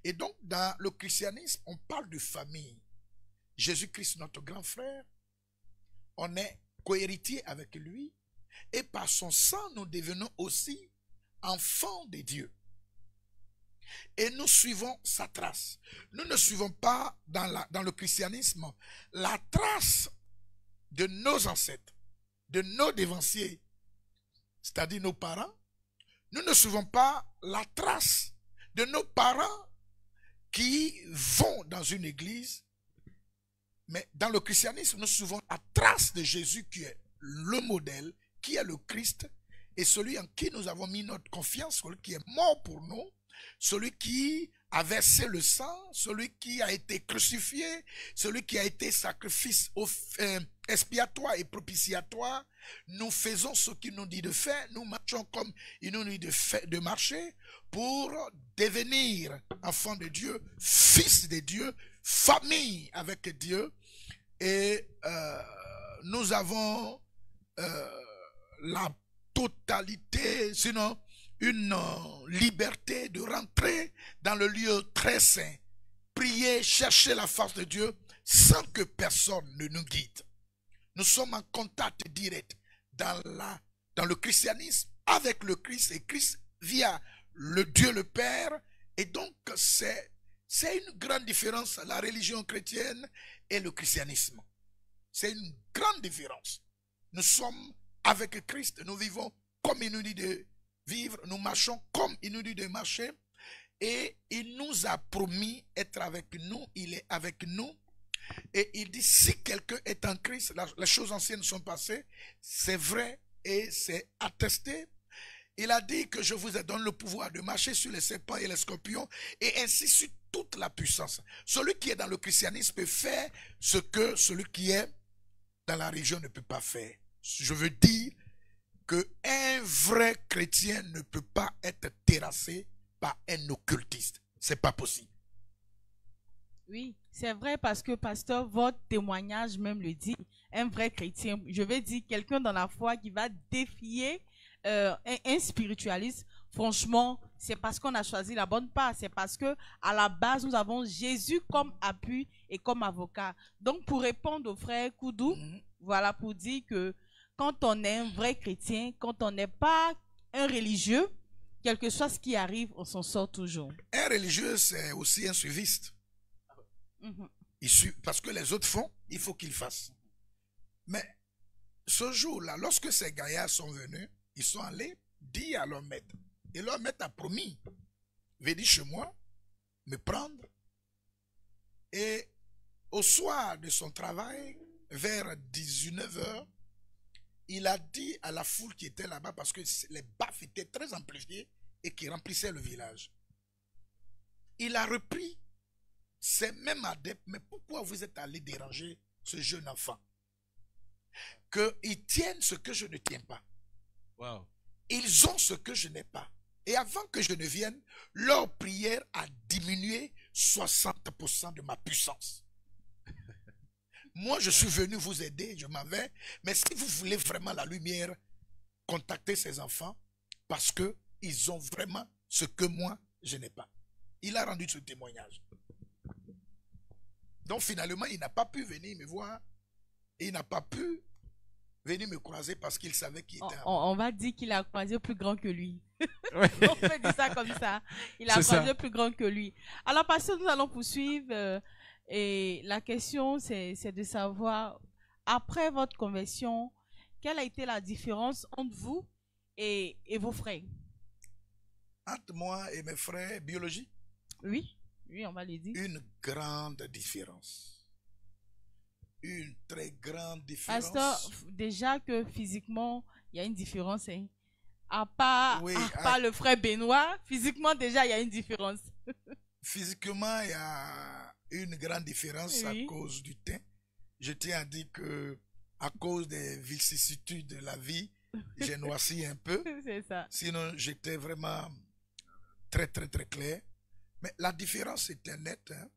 C: Et donc, dans le christianisme, on parle de famille. Jésus-Christ, notre grand frère, on est cohéritier avec lui, et par son sang, nous devenons aussi enfants de Dieu. Et nous suivons sa trace. Nous ne suivons pas dans le christianisme la trace de nos ancêtres, de nos dévanciers, c'est-à-dire nos parents. Nous ne suivons pas la trace de nos parents qui vont dans une église. Mais dans le christianisme, nous suivons la trace de Jésus qui est le modèle, qui est le Christ, et celui en qui nous avons mis notre confiance, celui qui est mort pour nous, celui qui a versé le sang, celui qui a été crucifié, celui qui a été sacrifice expiatoire et propitiatoire. Nous faisons ce qu'il nous dit de faire, nous marchons comme il nous dit de marcher pour devenir enfants de Dieu, fils de Dieu, famille avec Dieu. Et nous avons la totalité, sinon une liberté de rentrer dans le lieu très saint prier, chercher la face de Dieu sans que personne ne nous guide. Nous sommes en contact direct dans le christianisme avec le Christ et Christ via le Dieu le Père. Et donc c'est une grande différence, la religion chrétienne et le christianisme. C'est une grande différence. Nous sommes avec Christ, nous vivons comme il nous dit de vivre, nous marchons comme il nous dit de marcher. Et il nous a promis être avec nous, il est avec nous. Et il dit, si quelqu'un est en Christ, les choses anciennes sont passées, c'est vrai et c'est attesté. Il a dit que je vous ai donné le pouvoir de marcher sur les serpents et les scorpions et ainsi sur toute la puissance. Celui qui est dans le christianisme peut faire ce que celui qui est dans la religion ne peut pas faire. Je veux dire qu'un vrai chrétien ne peut pas être terrassé par un occultiste. C'est pas possible.
B: Oui, c'est vrai parce que, pasteur, votre témoignage même le dit. Un vrai chrétien, je vais dire quelqu'un dans la foi qui va défier un spiritualiste. Franchement, c'est parce qu'on a choisi la bonne part. C'est parce que à la base, nous avons Jésus comme appui et comme avocat. Donc, pour répondre au frère Koudou, voilà, pour dire que quand on est un vrai chrétien, quand on n'est pas un religieux, quel que soit ce qui arrive, on s'en sort toujours.
C: Un religieux, c'est aussi un suiviste. Parce que les autres font, il faut qu'ils fassent. Mais ce jour-là, lorsque ces gaillards sont venus, ils sont allés dire à leur maître. Et leur maître a promis, venir chez moi, me prendre. Et au soir de son travail, vers 19 h, il a dit à la foule qui était là-bas, parce que les baffes étaient très amplifiées et qui remplissaient le village. Il a repris ces mêmes adeptes, mais pourquoi vous êtes allés déranger ce jeune enfant? Qu'ils tiennent ce que je ne tiens pas.
A: Wow.
C: Ils ont ce que je n'ai pas. Et avant que je ne vienne, leur prière a diminué 60% de ma puissance. Moi, je suis venu vous aider, je m'en vais. Mais si vous voulez vraiment la lumière, contactez ces enfants parce qu'ils ont vraiment ce que moi, je n'ai pas. Il a rendu ce témoignage. Donc finalement, il n'a pas pu venir me voir. Et il n'a pas pu venir me croiser parce qu'il savait qu'il était...
B: On va dire qu'il a croisé plus grand que lui. On peut dire ça comme ça. Il a croisé plus grand que lui. Alors, pasteur, nous allons poursuivre. Et la question, c'est de savoir, après votre conversion, quelle a été la différence entre vous et vos frères?
C: Entre moi et mes frères, biologie?
B: Oui, oui, on va le dire.
C: Une grande différence. Une très grande différence.
B: Pasteur, déjà que physiquement, il y a une différence. Hein. À part le frère Benoît, physiquement, déjà, il y a une différence.
C: Physiquement, il y a une grande différence à cause du teint. Je tiens à dire que à cause des vicissitudes de la vie, j'ai noirci un peu.
B: C'est ça.
C: Sinon, j'étais vraiment très, très, très clair. Mais la différence était nette, hein,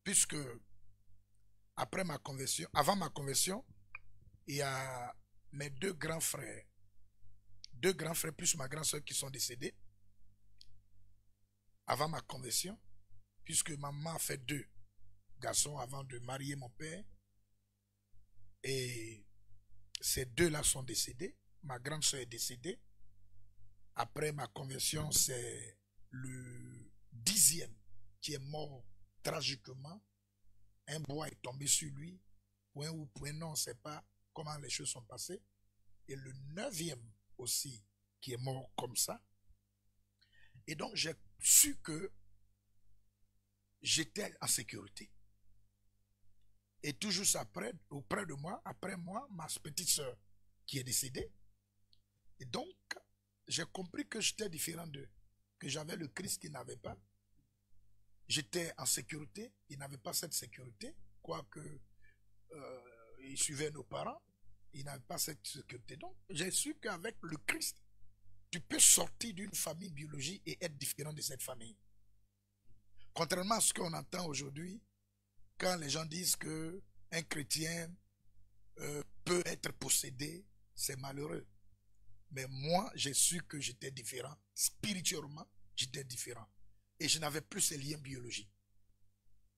C: puisque avant ma conversion, il y a mes deux grands frères plus ma grande soeur qui sont décédés avant ma conversion, puisque maman a fait 2 garçons avant de marier mon père. Et ces 2-là sont décédés. Ma grande soeur est décédée. Après ma conversion, c'est le 10e qui est mort tragiquement. Un bois est tombé sur lui. Point ou point non, on ne sait pas comment les choses sont passées. Et le 9e aussi qui est mort comme ça. Et donc j'ai su que j'étais en sécurité. Et toujours après, auprès de moi, après moi, ma petite soeur qui est décédée. Et donc, j'ai compris que j'étais différent d'eux. Que j'avais le Christ qu'ils n'avaient pas. J'étais en sécurité, ils n'avaient pas cette sécurité. Quoique, ils suivaient nos parents, ils n'avaient pas cette sécurité. Donc, j'ai su qu'avec le Christ, tu peux sortir d'une famille biologique et être différent de cette famille. Contrairement à ce qu'on entend aujourd'hui, quand les gens disent qu'un chrétien peut être possédé, c'est malheureux. Mais moi, j'ai su que j'étais différent. Spirituellement, j'étais différent. et je n'avais plus ces liens biologiques.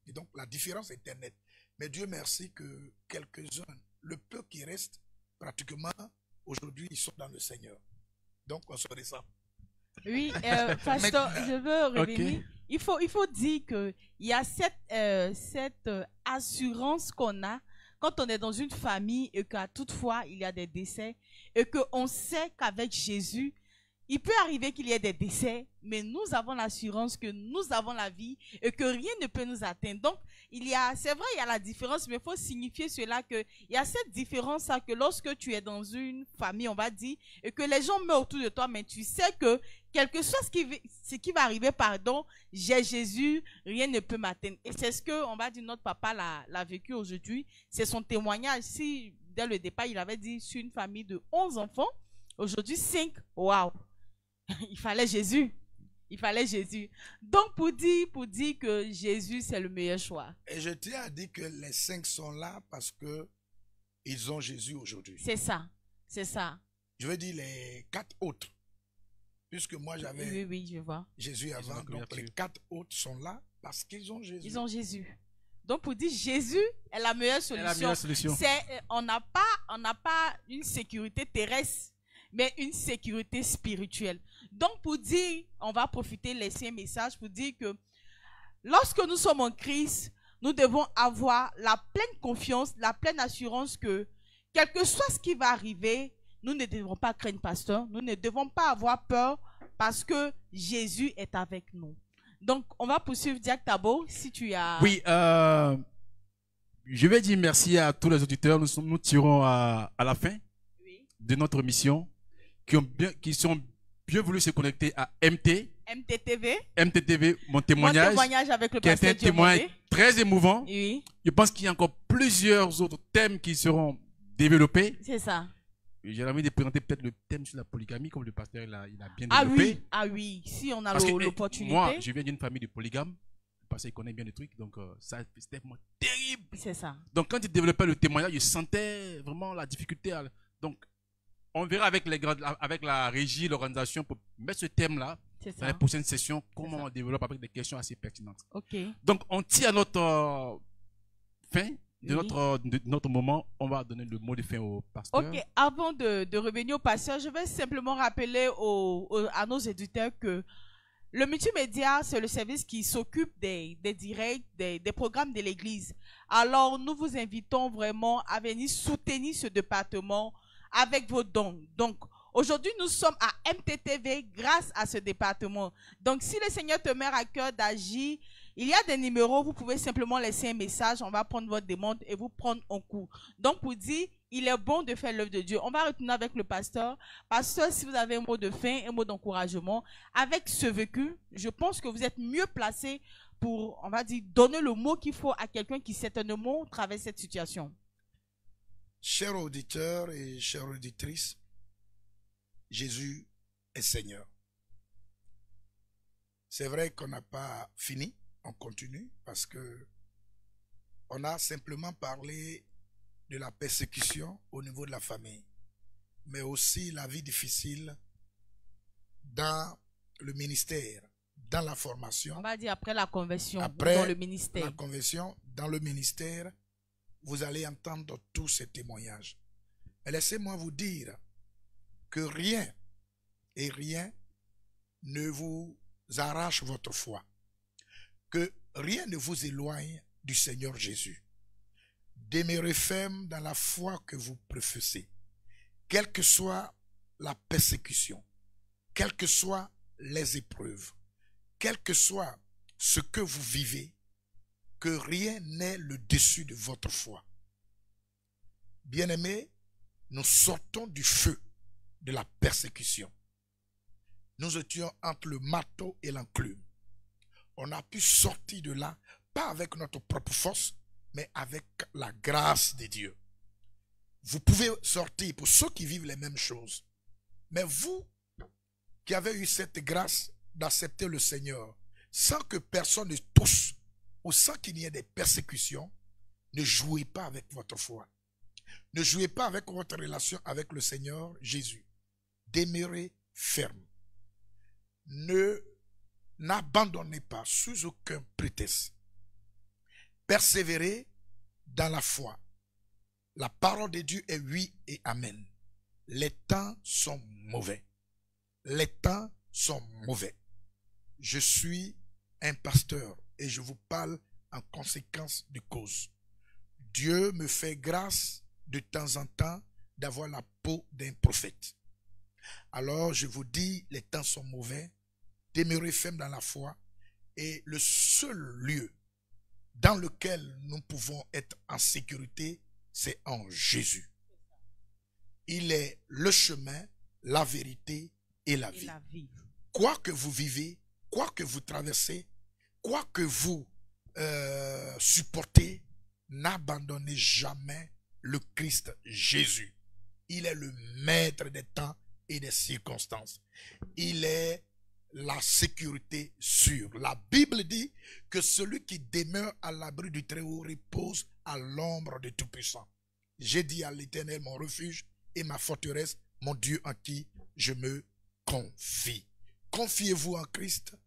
C: Et donc la différence était nette. Mais Dieu merci que quelques-uns, le peu qui reste, pratiquement, aujourd'hui, ils sont dans le Seigneur. Donc on se ressemble.
B: Oui, pasteur, je veux revenir. Okay. Il faut dire qu'il y a cette assurance qu'on a quand on est dans une famille et qu'à toutefois il y a des décès et qu'on sait qu'avec Jésus, il peut arriver qu'il y ait des décès, mais nous avons l'assurance que nous avons la vie et que rien ne peut nous atteindre. Donc, c'est vrai, il y a la différence, mais il faut signifier cela qu'il y a cette différence-là que lorsque tu es dans une famille, on va dire, et que les gens meurent autour de toi, mais tu sais que quel que soit ce qui va arriver, pardon, j'ai Jésus, rien ne peut m'atteindre. Et c'est ce que, on va dire, notre papa l'a vécu aujourd'hui. C'est son témoignage. Si, dès le départ, il avait dit sur une famille de 11 enfants, aujourd'hui 5, waouh! Il fallait Jésus. Il fallait Jésus. Donc, pour dire que Jésus, c'est le meilleur choix.
C: Et je tiens à dire que les 5 sont là parce que ils ont Jésus aujourd'hui.
B: C'est ça. C'est ça.
C: Je veux dire les 4 autres. Puisque moi, j'avais
B: oui, je vois.
C: Jésus avant. Donc, les 4 autres sont là parce qu'ils ont Jésus.
B: Ils ont Jésus. Donc, pour dire Jésus est la meilleure solution.
A: La meilleure solution.
B: On n'a pas une sécurité terrestre, mais une sécurité spirituelle. Donc, pour dire, on va profiter, laisser un message pour dire que lorsque nous sommes en Christ, nous devons avoir la pleine confiance, la pleine assurance que, quel que soit ce qui va arriver, nous ne devons pas craindre, pasteur. Nous ne devons pas avoir peur parce que Jésus est avec nous. Donc, on va poursuivre, Diac Tabo, si tu as...
A: Oui, je vais dire merci à tous les auditeurs. Nous tirons à la fin de notre mission, qui sont bien voulu se connecter à MTTV, mon témoignage
B: avec le
A: qui est un témoignage très émouvant.
B: Oui.
A: Je pense qu'il y a encore plusieurs autres thèmes qui seront développés.
B: C'est ça.
A: J'ai envie de présenter peut-être le thème sur la polygamie, comme le pasteur il a bien développé.
B: Ah oui, si on a l'opportunité.
A: Moi, je viens d'une famille de polygames. Le pasteur il connaît bien les trucs, donc ça c'était vraiment terrible.
B: C'est ça.
A: Donc quand il développait le témoignage, je sentais vraiment la difficulté. Donc on verra avec la régie, l'organisation pour mettre ce thème-là dans les prochaines sessions, comment on développe avec des questions assez pertinentes.
B: Ok.
A: Donc on tire à notre fin de notre moment. On va donner le mot de fin au pasteur.
B: Ok, avant de revenir au pasteur, je vais simplement rappeler à nos éditeurs que le multimédia, c'est le service qui s'occupe des directs, des programmes de l'Église. Alors, nous vous invitons vraiment à venir soutenir ce département avec vos dons. Donc, aujourd'hui, nous sommes à MTTV grâce à ce département. Donc, si le Seigneur te met à cœur d'agir, il y a des numéros, vous pouvez simplement laisser un message, on va prendre votre demande et vous prendre en cours. Donc, pour dire, il est bon de faire l'œuvre de Dieu. On va retourner avec le pasteur. Pasteur, si vous avez un mot de fin, un mot d'encouragement, avec ce vécu, je pense que vous êtes mieux placé pour, on va dire, donner le mot qu'il faut à quelqu'un qui certainement traverse cette situation.
C: Chers auditeurs et chères auditrices, Jésus est Seigneur. C'est vrai qu'on n'a pas fini, on continue parce que on a simplement parlé de la persécution au niveau de la famille, mais aussi la vie difficile dans le ministère, dans la formation.
B: On va dire après la conversion,
C: après
B: dans le ministère.
C: La conversion, dans le ministère, vous allez entendre tous ces témoignages. Mais laissez-moi vous dire que rien et rien ne vous arrache votre foi. Que rien ne vous éloigne du Seigneur Jésus. Demeurez ferme dans la foi que vous professez. Quelle que soit la persécution, quelles que soient les épreuves, quel que soit ce que vous vivez, que rien n'est le dessus de votre foi. Bien-aimés, nous sortons du feu de la persécution. Nous étions entre le marteau et l'enclume. On a pu sortir de là, pas avec notre propre force, mais avec la grâce de Dieu. Vous pouvez sortir pour ceux qui vivent les mêmes choses. Mais vous, qui avez eu cette grâce d'accepter le Seigneur, sans que personne ne touche, ou sans qu'il y ait des persécutions, ne jouez pas avec votre foi. Ne jouez pas avec votre relation avec le Seigneur Jésus. Demeurez ferme. Ne n'abandonnez pas sous aucun prétexte. Persévérez dans la foi. La parole de Dieu est oui et amen. Les temps sont mauvais. Les temps sont mauvais. Je suis un pasteur et je vous parle en conséquence de cause. Dieu me fait grâce de temps en temps d'avoir la peau d'un prophète. Alors je vous dis, les temps sont mauvais. Demeurez ferme dans la foi. Et le seul lieu dans lequel nous pouvons être en sécurité, c'est en Jésus. Il est le chemin, la vérité et la vie. Quoi que vous vivez, quoi que vous traversez, quoi que vous supportez, n'abandonnez jamais le Christ Jésus. Il est le maître des temps et des circonstances. Il est la sécurité sûre. La Bible dit que celui qui demeure à l'abri du Très-Haut repose à l'ombre du Tout-Puissant. J'ai dit à l'Éternel mon refuge et ma forteresse, mon Dieu en qui je me confie. Confiez-vous en Christ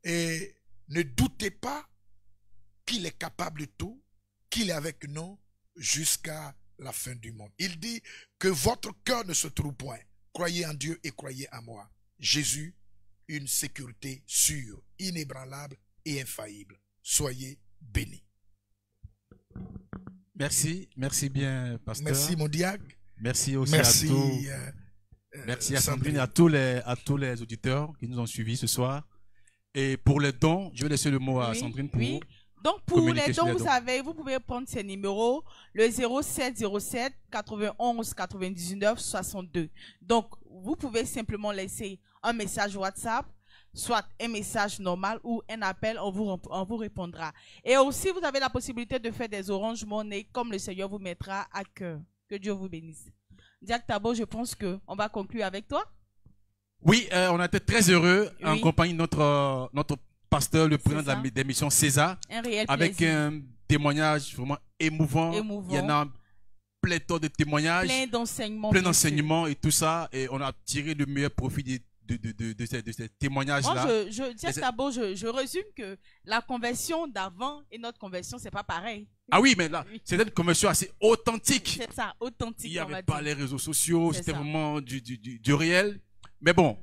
C: et ne doutez pas qu'il est capable de tout, qu'il est avec nous jusqu'à la fin du monde. Il dit que votre cœur ne se trouve point. Croyez en Dieu et croyez en moi. Jésus, une sécurité sûre, inébranlable et infaillible. Soyez bénis.
A: Merci, merci bien, pasteur.
C: Merci, mon diacre.
A: Merci aussi
C: merci,
A: à tous. Merci à Sandrine et à tous les auditeurs qui nous ont suivis ce soir. Et pour les dons, je vais laisser le mot à Sandrine pour
B: Donc pour les dons, vous pouvez prendre ces numéros, le 0707 91 99 62. Donc vous pouvez simplement laisser un message WhatsApp, soit un message normal ou un appel, on vous répondra. Et aussi, vous avez la possibilité de faire des Orange Money comme le Seigneur vous mettra à cœur. Que Dieu vous bénisse. Diacre Tabo, je pense qu'on va conclure avec toi.
A: Oui, on a été très heureux en compagnie de notre pasteur, le président de l'émission César.
B: Un réel
A: avec
B: plaisir.
A: Un témoignage vraiment émouvant. Il y en a pléthore de témoignages.
B: Plein d'enseignements.
A: Plein d'enseignements et tout ça. Et on a tiré le meilleur profit de ces témoignages-là.
B: Moi, je résume que la conversion d'avant et notre conversion, c'est pas pareil.
A: Ah oui, mais là, c'était une conversion assez authentique.
B: C'est ça, authentique.
A: Il n'y avait pas les réseaux sociaux, c'était vraiment du réel. Mais bon,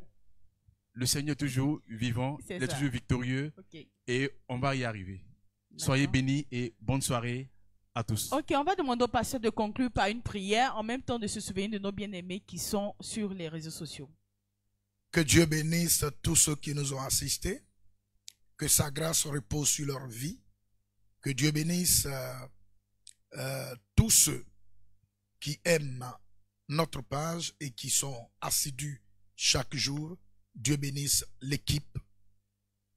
A: le Seigneur est toujours vivant, il est toujours victorieux et on va y arriver. Soyez bénis et bonne soirée à tous.
B: Ok, on va demander au pasteur de conclure par une prière, en même temps de se souvenir de nos bien-aimés qui sont sur les réseaux sociaux.
C: Que Dieu bénisse tous ceux qui nous ont assistés, que sa grâce repose sur leur vie, que Dieu bénisse tous ceux qui aiment notre page et qui sont assidus chaque jour. Dieu bénisse l'équipe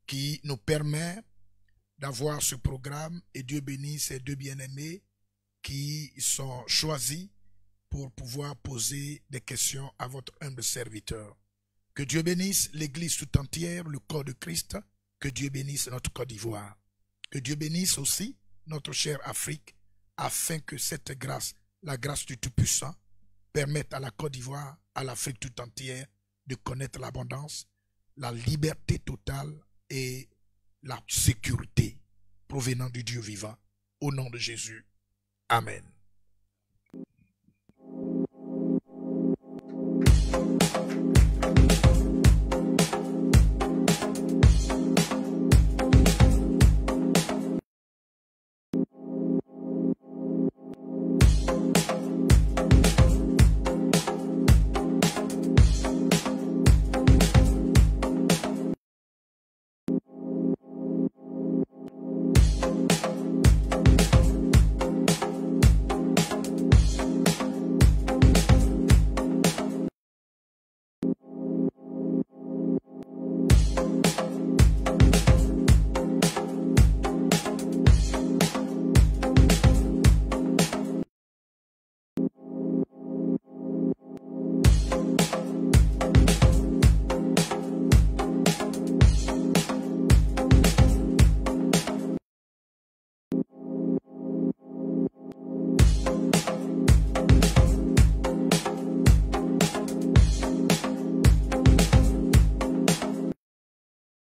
C: qui nous permet d'avoir ce programme et Dieu bénisse ces deux bien-aimés qui sont choisis pour pouvoir poser des questions à votre humble serviteur. Que Dieu bénisse l'Église tout entière, le corps de Christ. Que Dieu bénisse notre Côte d'Ivoire. Que Dieu bénisse aussi notre chère Afrique, afin que cette grâce, la grâce du Tout-Puissant, permette à la Côte d'Ivoire, à l'Afrique tout entière, de connaître l'abondance, la liberté totale et la sécurité provenant du Dieu vivant. Au nom de Jésus. Amen.